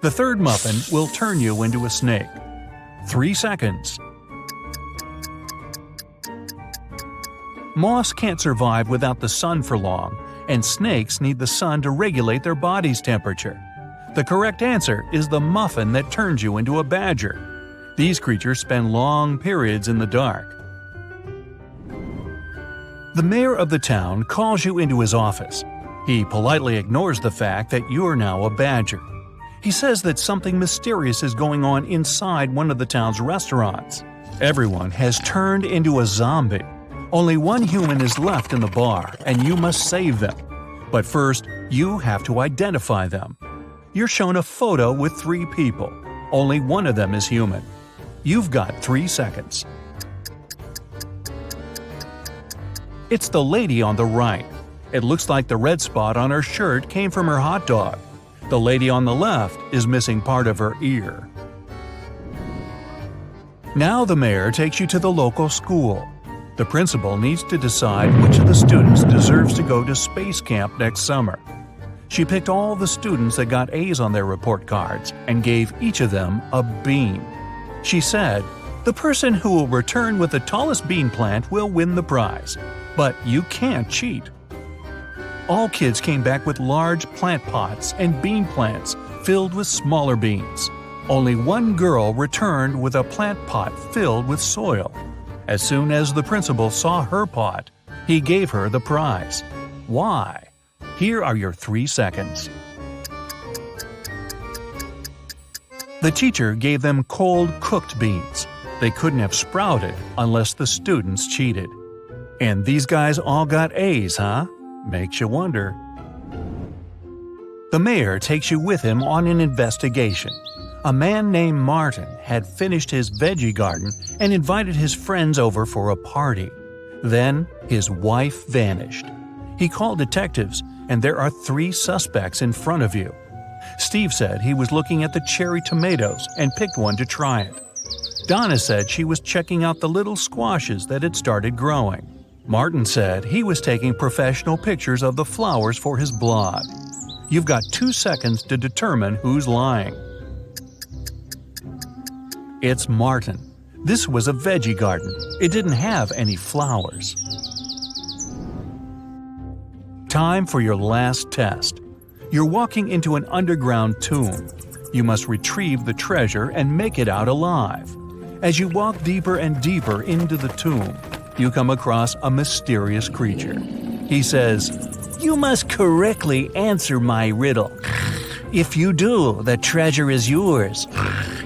The third muffin will turn you into a snake. 3 seconds. Moss can't survive without the sun for long, and snakes need the sun to regulate their body's temperature. The correct answer is the muffin that turns you into a badger. These creatures spend long periods in the dark. The mayor of the town calls you into his office. He politely ignores the fact that you're now a badger. He says that something mysterious is going on inside one of the town's restaurants. Everyone has turned into a zombie. Only one human is left in the bar, and you must save them. But first, you have to identify them. You're shown a photo with 3 people. Only one of them is human. You've got 3 seconds. It's the lady on the right. It looks like the red spot on her shirt came from her hot dog. The lady on the left is missing part of her ear. Now the mayor takes you to the local school. The principal needs to decide which of the students deserves to go to space camp next summer. She picked all the students that got A's on their report cards and gave each of them a bean. She said, "The person who will return with the tallest bean plant will win the prize, but you can't cheat." All kids came back with large plant pots and bean plants filled with smaller beans. Only one girl returned with a plant pot filled with soil. As soon as the principal saw her pot, he gave her the prize. Why? Here are your 3 seconds. The teacher gave them cold cooked beans. They couldn't have sprouted unless the students cheated. And these guys all got A's, huh? Makes you wonder. The mayor takes you with him on an investigation. A man named Martin had finished his veggie garden and invited his friends over for a party. Then his wife vanished. He called detectives, and there are 3 suspects in front of you. Steve said he was looking at the cherry tomatoes and picked one to try it. Donna said she was checking out the little squashes that had started growing. Martin said he was taking professional pictures of the flowers for his blog. You've got 2 seconds to determine who's lying. It's Martin. This was a veggie garden. It didn't have any flowers. Time for your last test. You're walking into an underground tomb. You must retrieve the treasure and make it out alive. As you walk deeper and deeper into the tomb, you come across a mysterious creature. He says, "You must correctly answer my riddle. If you do, the treasure is yours.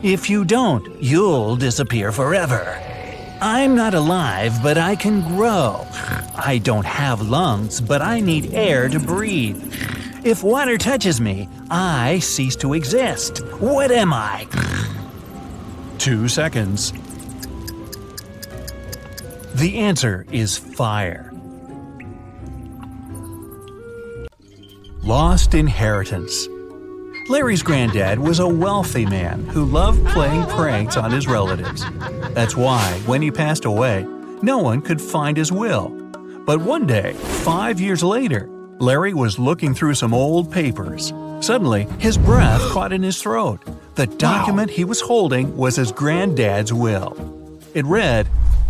If you don't, you'll disappear forever. I'm not alive, but I can grow. I don't have lungs, but I need air to breathe. If water touches me, I cease to exist. What am I?" 2 seconds. The answer is fire. Lost inheritance. Larry's granddad was a wealthy man who loved playing pranks on his relatives. That's why, when he passed away, no one could find his will. But one day, 5 years later, Larry was looking through some old papers. Suddenly, his breath caught in his throat. The document he was holding was his granddad's will. It read,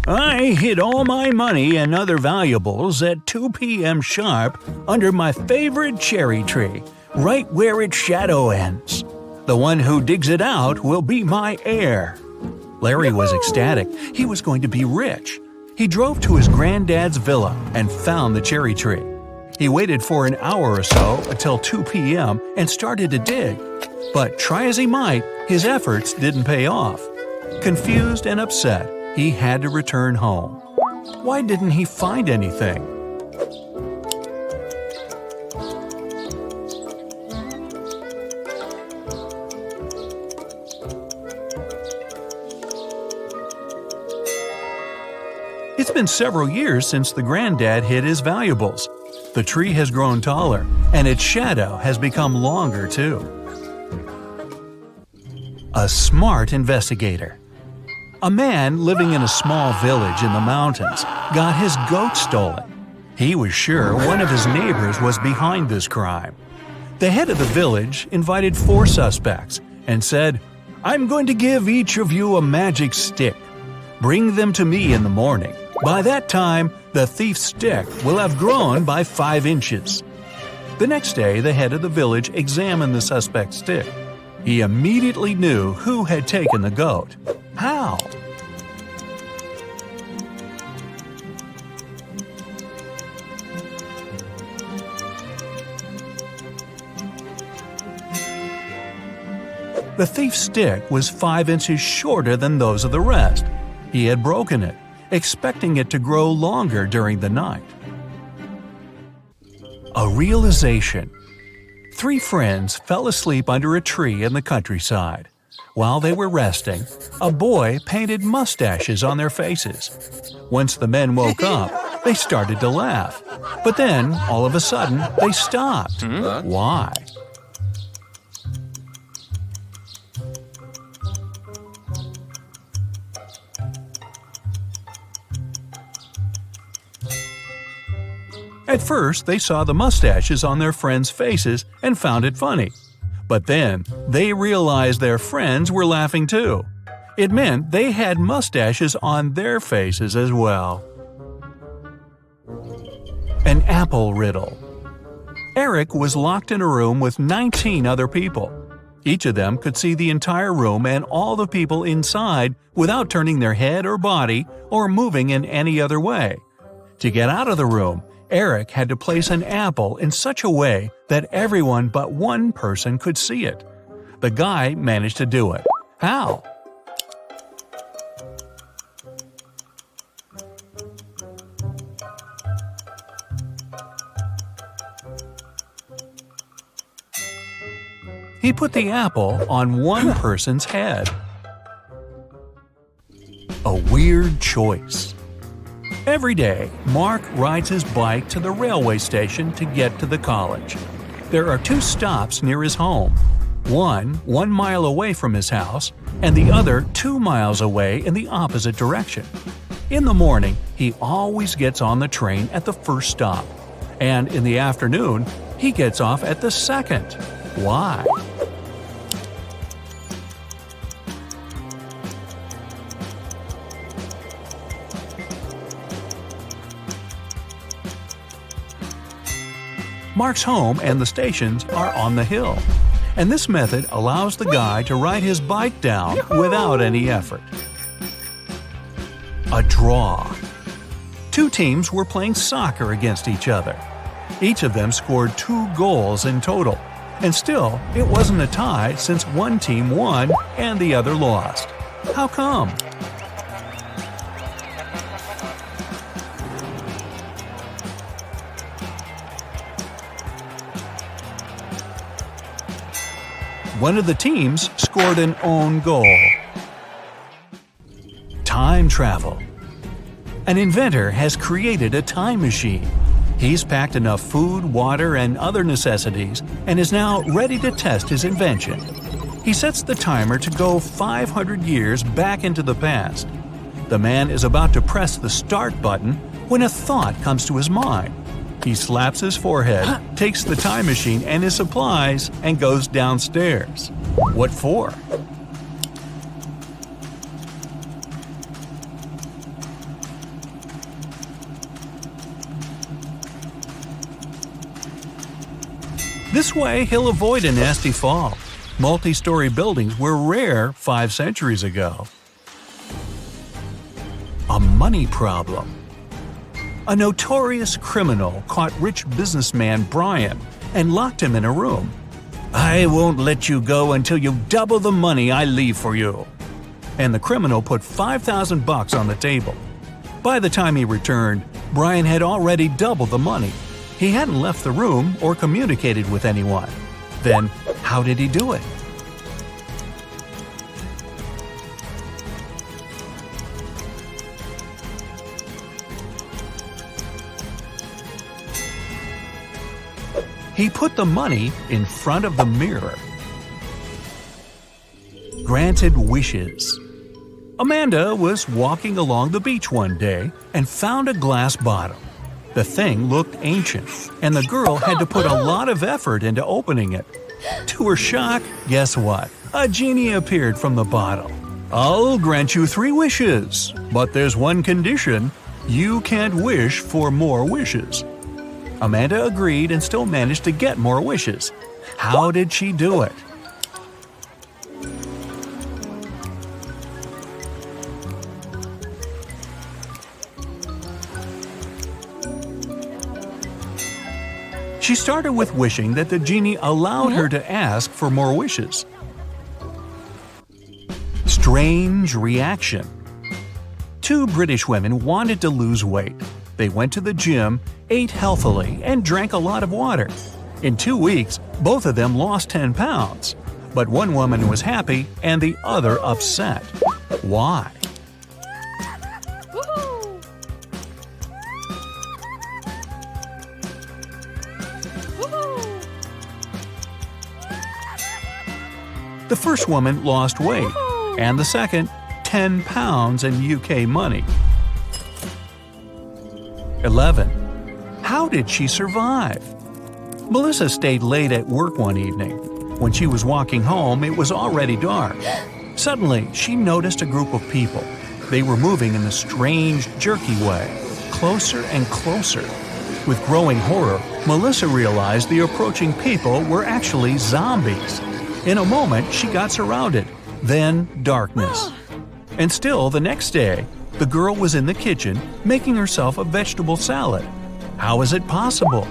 "I hid all my money and other valuables at 2 p.m. sharp under my favorite cherry tree, right where its shadow ends. The one who digs it out will be my heir." Larry was ecstatic. He was going to be rich. He drove to his granddad's villa and found the cherry tree. He waited for an hour or so until 2 p.m. and started to dig. But try as he might, his efforts didn't pay off. Confused and upset, he had to return home. Why didn't he find anything? It's been several years since the granddad hid his valuables. The tree has grown taller, and its shadow has become longer too. A smart investigator. A man living in a small village in the mountains got his goat stolen. He was sure one of his neighbors was behind this crime. The head of the village invited 4 suspects and said, "I'm going to give each of you a magic stick. Bring them to me in the morning. By that time, the thief's stick will have grown by 5 inches." The next day, the head of the village examined the suspect's stick. He immediately knew who had taken the goat. How? The thief's stick was 5 inches shorter than those of the rest. He had broken it, expecting it to grow longer during the night. A realization. 3 friends fell asleep under a tree in the countryside. While they were resting, a boy painted mustaches on their faces. Once the men woke up, they started to laugh. But then, all of a sudden, they stopped. Why? At first, they saw the mustaches on their friends' faces and found it funny. But then, they realized their friends were laughing too. It meant they had mustaches on their faces as well. An apple riddle. Eric was locked in a room with 19 other people. Each of them could see the entire room and all the people inside without turning their head or body or moving in any other way. To get out of the room, Eric had to place an apple in such a way that everyone but one person could see it. The guy managed to do it. How? He put the apple on one person's head. A weird choice. Every day, Mark rides his bike to the railway station to get to the college. There are 2 stops near his home. one mile away from his house, and the other 2 miles away in the opposite direction. In the morning, he always gets on the train at the first stop, and in the afternoon, he gets off at the second. Why? Mark's home and the stations are on the hill, and this method allows the guy to ride his bike down without any effort. A draw. Two teams were playing soccer against each other. Each of them scored 2 goals in total, and still it wasn't a tie since one team won and the other lost. How come? One of the teams scored an own goal. Time travel. An inventor has created a time machine. He's packed enough food, water, and other necessities and is now ready to test his invention. He sets the timer to go 500 years back into the past. The man is about to press the start button when a thought comes to his mind. He slaps his forehead, takes the time machine and his supplies, and goes downstairs. What for? This way, he'll avoid a nasty fall. Multi-story buildings were rare 5 centuries ago. A money problem. A notorious criminal caught rich businessman Brian and locked him in a room. "I won't let you go until you double the money I leave for you." And the criminal put $5,000 on the table. By the time he returned, Brian had already doubled the money. He hadn't left the room or communicated with anyone. Then, how did he do it? He put the money in front of the mirror. Granted wishes. Amanda was walking along the beach one day and found a glass bottle. The thing looked ancient, and the girl had to put a lot of effort into opening it. To her shock, guess what? A genie appeared from the bottle. "I'll grant you 3 wishes, but there's one condition. You can't wish for more wishes." Amanda agreed and still managed to get more wishes. How did she do it? She started with wishing that the genie allowed her to ask for more wishes. Strange reaction. 2 British women wanted to lose weight. They went to the gym, ate healthily, and drank a lot of water. In 2 weeks, both of them lost 10 pounds. But one woman was happy and the other upset. Why? The first woman lost weight, and the second, 10 pounds in UK money. 11. How did she survive? Melissa stayed late at work one evening. When she was walking home, it was already dark. Suddenly, she noticed a group of people. They were moving in a strange, jerky way, closer and closer. With growing horror, Melissa realized the approaching people were actually zombies. In a moment, she got surrounded. Then, darkness. And still, the next day, the girl was in the kitchen making herself a vegetable salad. How is it possible?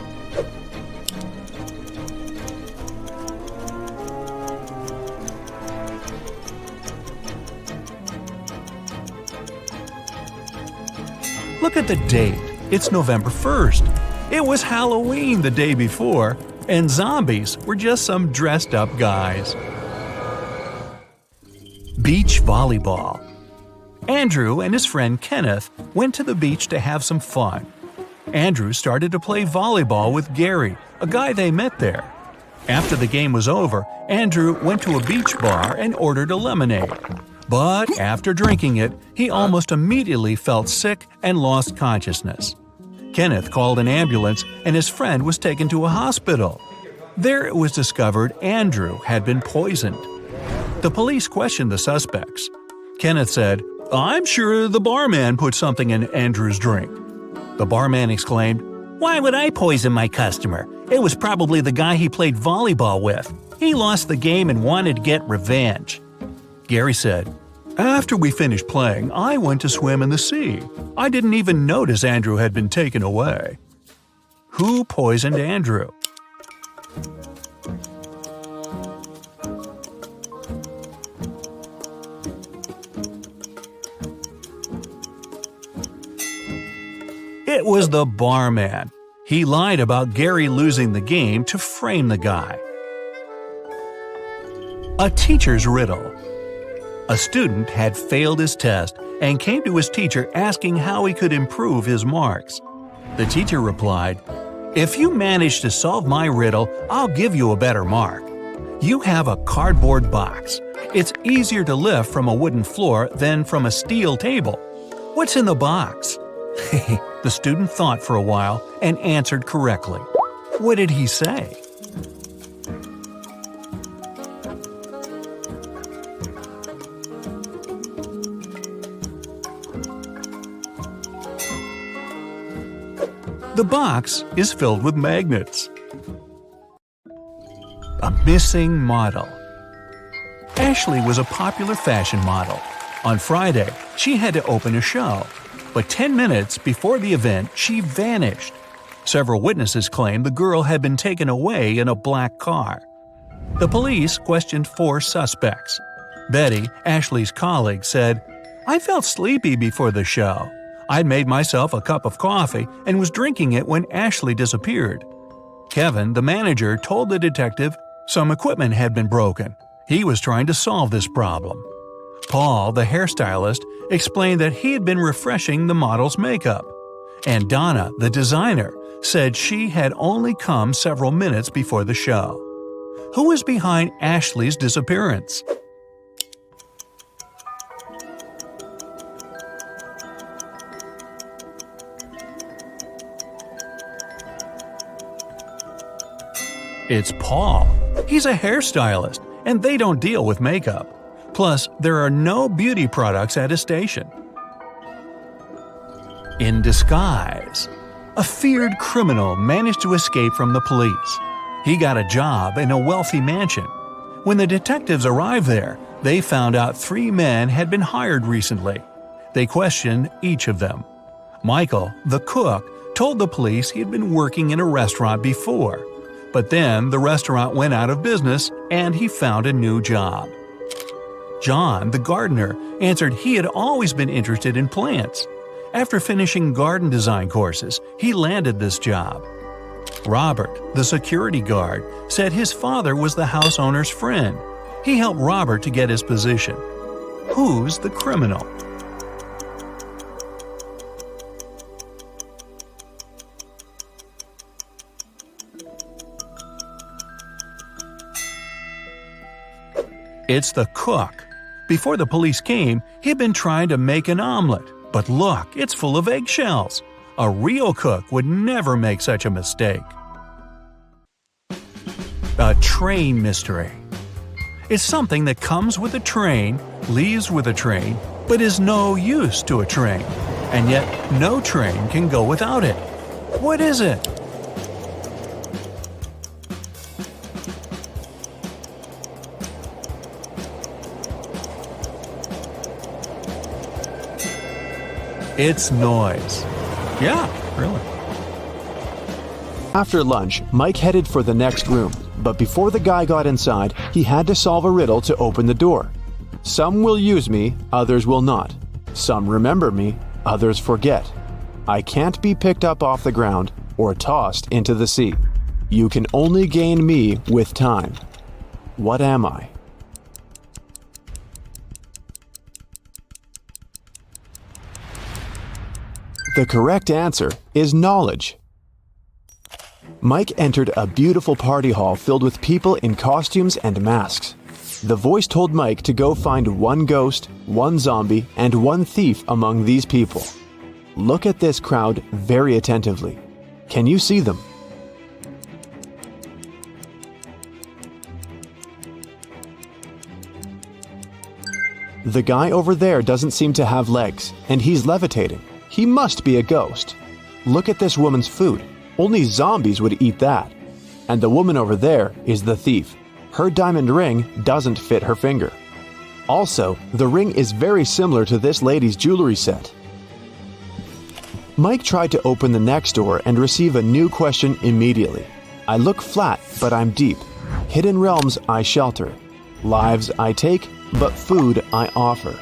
Look at the date. It's November 1st. It was Halloween the day before, and zombies were just some dressed-up guys. Beach volleyball. Andrew and his friend Kenneth went to the beach to have some fun. Andrew started to play volleyball with Gary, a guy they met there. After the game was over, Andrew went to a beach bar and ordered a lemonade. But after drinking it, he almost immediately felt sick and lost consciousness. Kenneth called an ambulance and his friend was taken to a hospital. There it was discovered Andrew had been poisoned. The police questioned the suspects. Kenneth said, "I'm sure the barman put something in Andrew's drink." The barman exclaimed, "Why would I poison my customer? It was probably the guy he played volleyball with. He lost the game and wanted to get revenge." Gary said, "After we finished playing, I went to swim in the sea. I didn't even notice Andrew had been taken away." Who poisoned Andrew? It was the barman. He lied about Gary losing the game to frame the guy. A teacher's riddle. A student had failed his test and came to his teacher asking how he could improve his marks. The teacher replied, "If you manage to solve my riddle, I'll give you a better mark. You have a cardboard box. It's easier to lift from a wooden floor than from a steel table. What's in the box?" The student thought for a while and answered correctly. What did he say? The box is filled with magnets. A missing model. Ashley was a popular fashion model. On Friday, she had to open a show. But 10 minutes before the event, she vanished. Several witnesses claimed the girl had been taken away in a black car. The police questioned 4 suspects. Betty, Ashley's colleague, said, "I felt sleepy before the show. I'd made myself a cup of coffee and was drinking it when Ashley disappeared." Kevin, the manager, told the detective some equipment had been broken. He was trying to solve this problem. Paul, the hairstylist, explained that he had been refreshing the model's makeup. And Donna, the designer, said she had only come several minutes before the show. Who was behind Ashley's disappearance? It's Paul. He's a hairstylist, and they don't deal with makeup. Plus, there are no beauty products at his station. In disguise. A feared criminal managed to escape from the police. He got a job in a wealthy mansion. When the detectives arrived there, they found out 3 men had been hired recently. They questioned each of them. Michael, the cook, told the police he had been working in a restaurant before. But then the restaurant went out of business and he found a new job. John, the gardener, answered he had always been interested in plants. After finishing garden design courses, he landed this job. Robert, the security guard, said his father was the house owner's friend. He helped Robert to get his position. Who's the criminal? It's the cook. Before the police came, he'd been trying to make an omelet. But look, it's full of eggshells. A real cook would never make such a mistake. A train mystery. It's something that comes with a train, leaves with a train, but is no use to a train. And yet, no train can go without it. What is it? It's noise. Yeah, really. After lunch, Mike headed for the next room, but before the guy got inside, he had to solve a riddle to open the door. Some will use me, others will not. Some remember me, others forget. I can't be picked up off the ground or tossed into the sea. You can only gain me with time. What am I? The correct answer is knowledge. Mike entered a beautiful party hall filled with people in costumes and masks. The voice told Mike to go find one ghost, one zombie, and one thief among these people. Look at this crowd very attentively. Can you see them? The guy over there doesn't seem to have legs, and he's levitating. He must be a ghost. Look at this woman's food. Only zombies would eat that. And the woman over there is the thief. Her diamond ring doesn't fit her finger. Also, the ring is very similar to this lady's jewelry set. Mike tried to open the next door and receive a new question immediately. I look flat, but I'm deep. Hidden realms I shelter. Lives I take, but food I offer.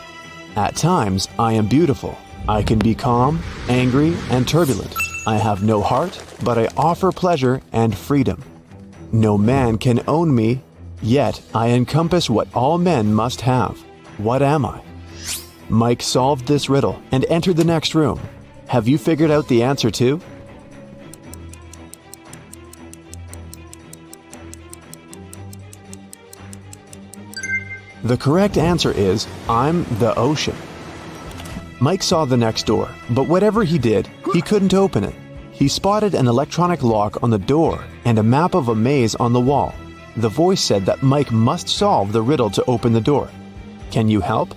At times I am beautiful. I can be calm, angry, and turbulent. I have no heart, but I offer pleasure and freedom. No man can own me, yet I encompass what all men must have. What am I? Mike solved this riddle and entered the next room. Have you figured out the answer too? The correct answer is, I'm the ocean. Mike saw the next door, but whatever he did, he couldn't open it. He spotted an electronic lock on the door and a map of a maze on the wall. The voice said that Mike must solve the riddle to open the door. Can you help?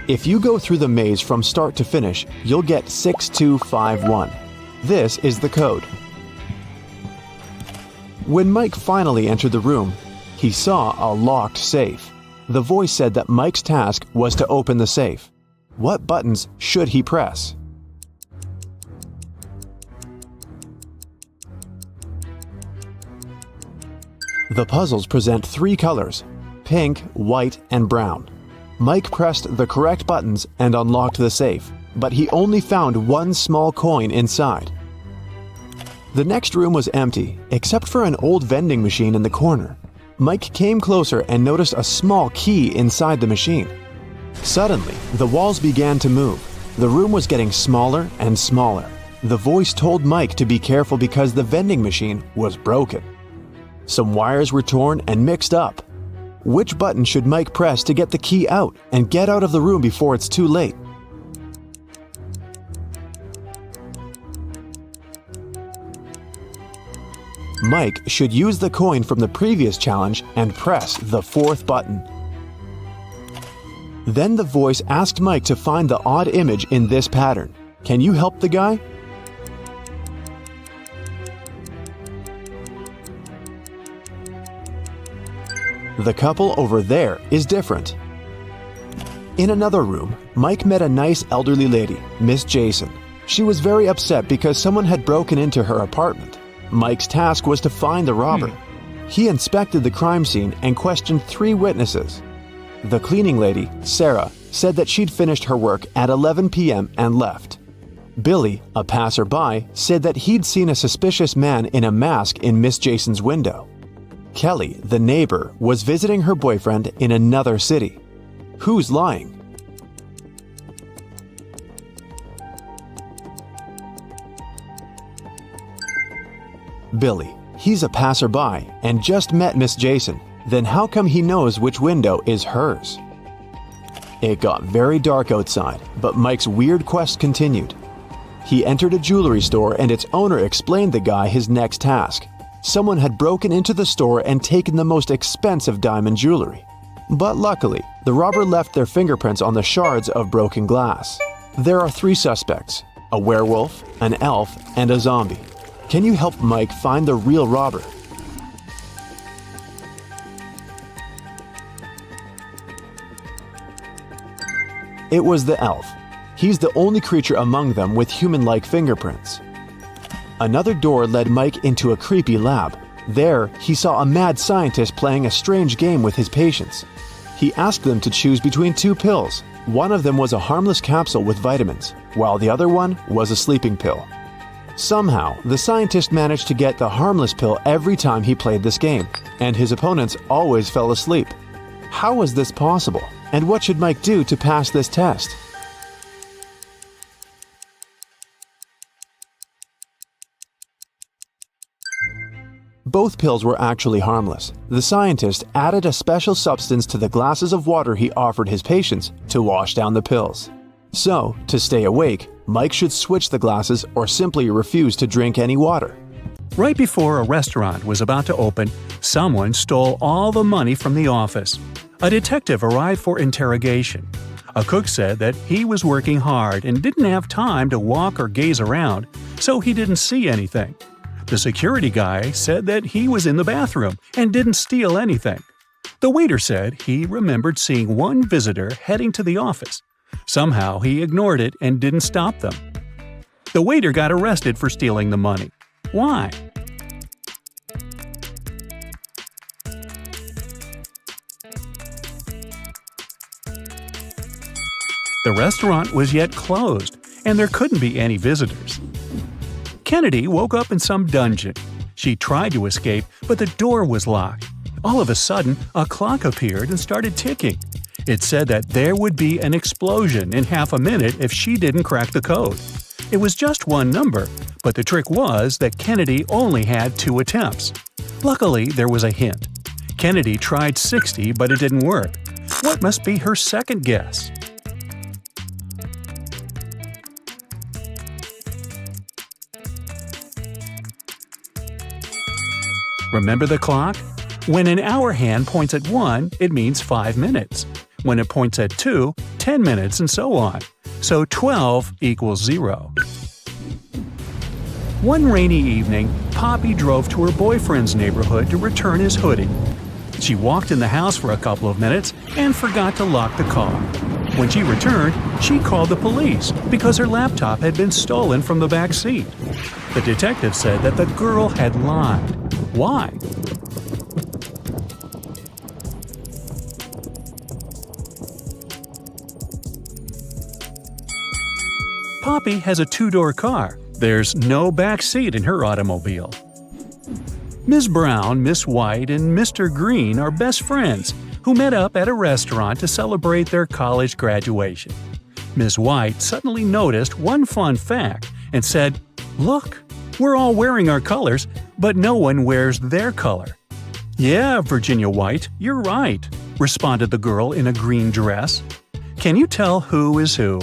If you go through the maze from start to finish, you'll get 6251. This is the code. When Mike finally entered the room, he saw a locked safe. The voice said that Mike's task was to open the safe. What buttons should he press? The puzzles present three colors: pink, white, and brown. Mike pressed the correct buttons and unlocked the safe, but he only found one small coin inside. The next room was empty, except for an old vending machine in the corner. Mike came closer and noticed a small key inside the machine. Suddenly, the walls began to move. The room was getting smaller and smaller. The voice told Mike to be careful because the vending machine was broken. Some wires were torn and mixed up. Which button should Mike press to get the key out and get out of the room before it's too late? Mike should use the coin from the previous challenge and press the fourth button. Then the voice asked Mike to find the odd image in this pattern. Can you help the guy? The couple over there is different. In another room, Mike met a nice elderly lady, Miss Jason. She was very upset because someone had broken into her apartment. Mike's task was to find the robber. He inspected the crime scene and questioned 3 witnesses. The cleaning lady, Sarah, said that she'd finished her work at 11 p.m. and left. Billy, a passerby, said that he'd seen a suspicious man in a mask in Miss Jason's window. Kelly, the neighbor, was visiting her boyfriend in another city. Who's lying? Billy. He's a passerby and just met Miss Jason. Then how come he knows which window is hers? It got very dark outside, but Mike's weird quest continued. He entered a jewelry store and its owner explained the guy his next task. Someone had broken into the store and taken the most expensive diamond jewelry. But luckily, the robber left their fingerprints on the shards of broken glass. There are 3 suspects: a werewolf, an elf, and a zombie. Can you help Mike find the real robber? It was the elf. He's the only creature among them with human-like fingerprints. Another door led Mike into a creepy lab. There, he saw a mad scientist playing a strange game with his patients. He asked them to choose between 2 pills. One of them was a harmless capsule with vitamins, while the other one was a sleeping pill. Somehow, the scientist managed to get the harmless pill every time he played this game, and his opponents always fell asleep. How was this possible? And what should Mike do to pass this test? both pills were actually harmless, the scientist added a special substance to the glasses of water he offered his patients to wash down the pills. So, to stay awake, Mike should switch the glasses or simply refuse to drink any water. Right before a restaurant was about to open, someone stole all the money from the office. A detective arrived for interrogation. A cook said that he was working hard and didn't have time to walk or gaze around, so he didn't see anything. The security guy said that he was in the bathroom and didn't steal anything. The waiter said he remembered seeing one visitor heading to the office. Somehow he ignored it and didn't stop them. The waiter got arrested for stealing the money. Why? The restaurant was yet closed, and there couldn't be any visitors. Kennedy woke up in some dungeon. She tried to escape, but the door was locked. All of a sudden, a clock appeared and started ticking. It said that there would be an explosion in half a minute if she didn't crack the code. It was just one number, but the trick was that Kennedy only had 2 attempts. Luckily, there was a hint. Kennedy tried 60, but it didn't work. What must be her second guess? Remember the clock? When an hour hand points at 1, it means 5 minutes. When it points at 2, 10 minutes, and so on. So 12 equals 0. One rainy evening, Poppy drove to her boyfriend's neighborhood to return his hoodie. She walked in the house for a couple of minutes and forgot to lock the car. When she returned, she called the police because her laptop had been stolen from the back seat. The detective said that the girl had lied. Why? Poppy has a 2-door car. There's no back seat in her automobile. Ms. Brown, Miss White, and Mr. Green are best friends who met up at a restaurant to celebrate their college graduation. Ms. White suddenly noticed one fun fact and said, "Look, we're all wearing our colors, but no one wears their color." "Yeah, Virginia White, you're right," responded the girl in a green dress. "Can you tell who is who?"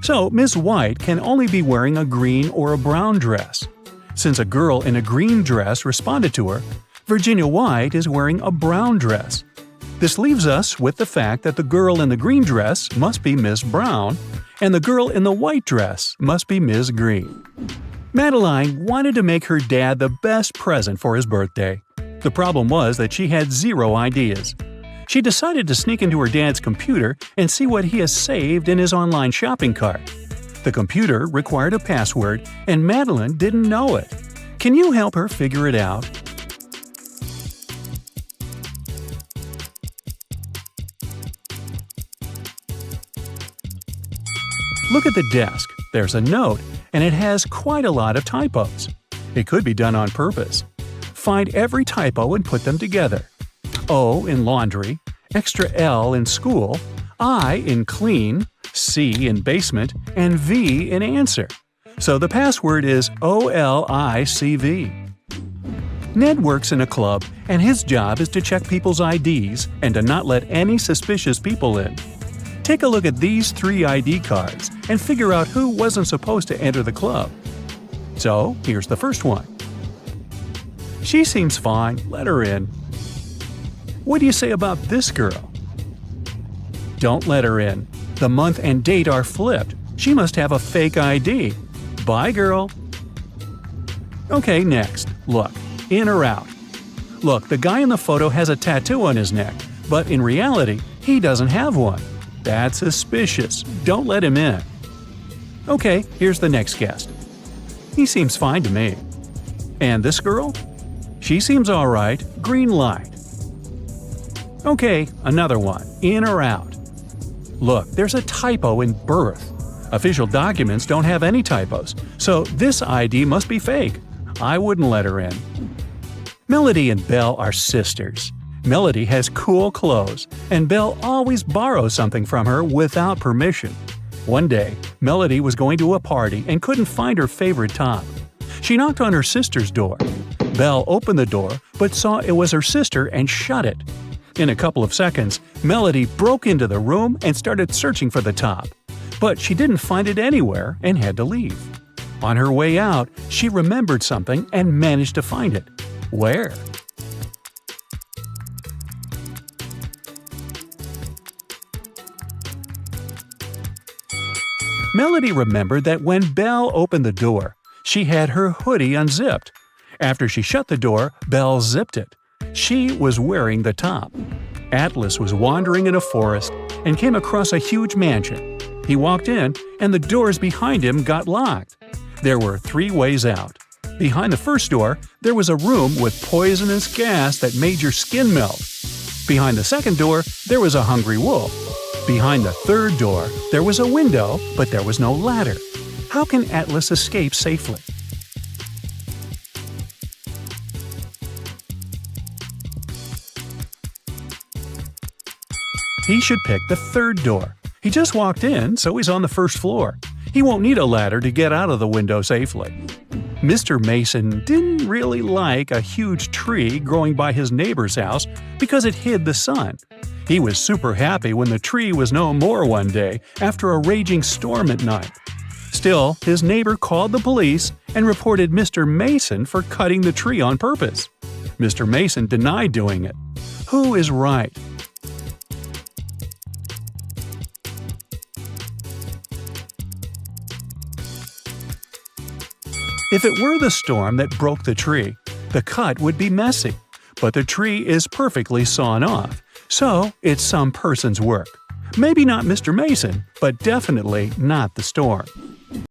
So, Ms. White can only be wearing a green or a brown dress. Since a girl in a green dress responded to her, Virginia White is wearing a brown dress. This leaves us with the fact that the girl in the green dress must be Miss Brown, and the girl in the white dress must be Ms. Green. Madeline wanted to make her dad the best present for his birthday. The problem was that she had 0 ideas. She decided to sneak into her dad's computer and see what he has saved in his online shopping cart. The computer required a password, and Madeline didn't know it. Can you help her figure it out? Look at the desk. There's a note, and it has quite a lot of typos. It could be done on purpose. Find every typo and put them together. O in laundry, extra L in school, I in clean, C in basement, and V in answer. So the password is OLICV. Ned works in a club, and his job is to check people's IDs and to not let any suspicious people in. Take a look at these 3 ID cards and figure out who wasn't supposed to enter the club. So here's the first one. She seems fine, let her in. What do you say about this girl? Don't let her in. The month and date are flipped. She must have a fake ID. Bye, girl. Okay, next. Look, in or out? Look, the guy in the photo has a tattoo on his neck, but in reality, he doesn't have one. That's suspicious. Don't let him in. Okay, here's the next guest. He seems fine to me. And this girl? She seems alright. Green light. Okay, another one. In or out? Look, there's a typo in birth. Official documents don't have any typos, so this ID must be fake. I wouldn't let her in. Melody and Belle are sisters. Melody has cool clothes, and Belle always borrows something from her without permission. One day, Melody was going to a party and couldn't find her favorite top. She knocked on her sister's door. Belle opened the door but saw it was her sister and shut it. In a couple of seconds, Melody broke into the room and started searching for the top. But she didn't find it anywhere and had to leave. On her way out, she remembered something and managed to find it. Where? Melody remembered that when Belle opened the door, she had her hoodie unzipped. After she shut the door, Belle zipped it. She was wearing the top. Atlas was wandering in a forest and came across a huge mansion. He walked in, and the doors behind him got locked. There were 3 ways out. Behind the first door, there was a room with poisonous gas that made your skin melt. Behind the second door, there was a hungry wolf. Behind the third door, there was a window, but there was no ladder. How can Atlas escape safely? He should pick the third door. He just walked in, so he's on the first floor. He won't need a ladder to get out of the window safely. Mr. Mason didn't really like a huge tree growing by his neighbor's house because it hid the sun. He was super happy when the tree was no more one day after a raging storm at night. Still, his neighbor called the police and reported Mr. Mason for cutting the tree on purpose. Mr. Mason denied doing it. Who is right? If it were the storm that broke the tree, the cut would be messy, but the tree is perfectly sawn off, so it's some person's work. Maybe not Mr. Mason, but definitely not the storm.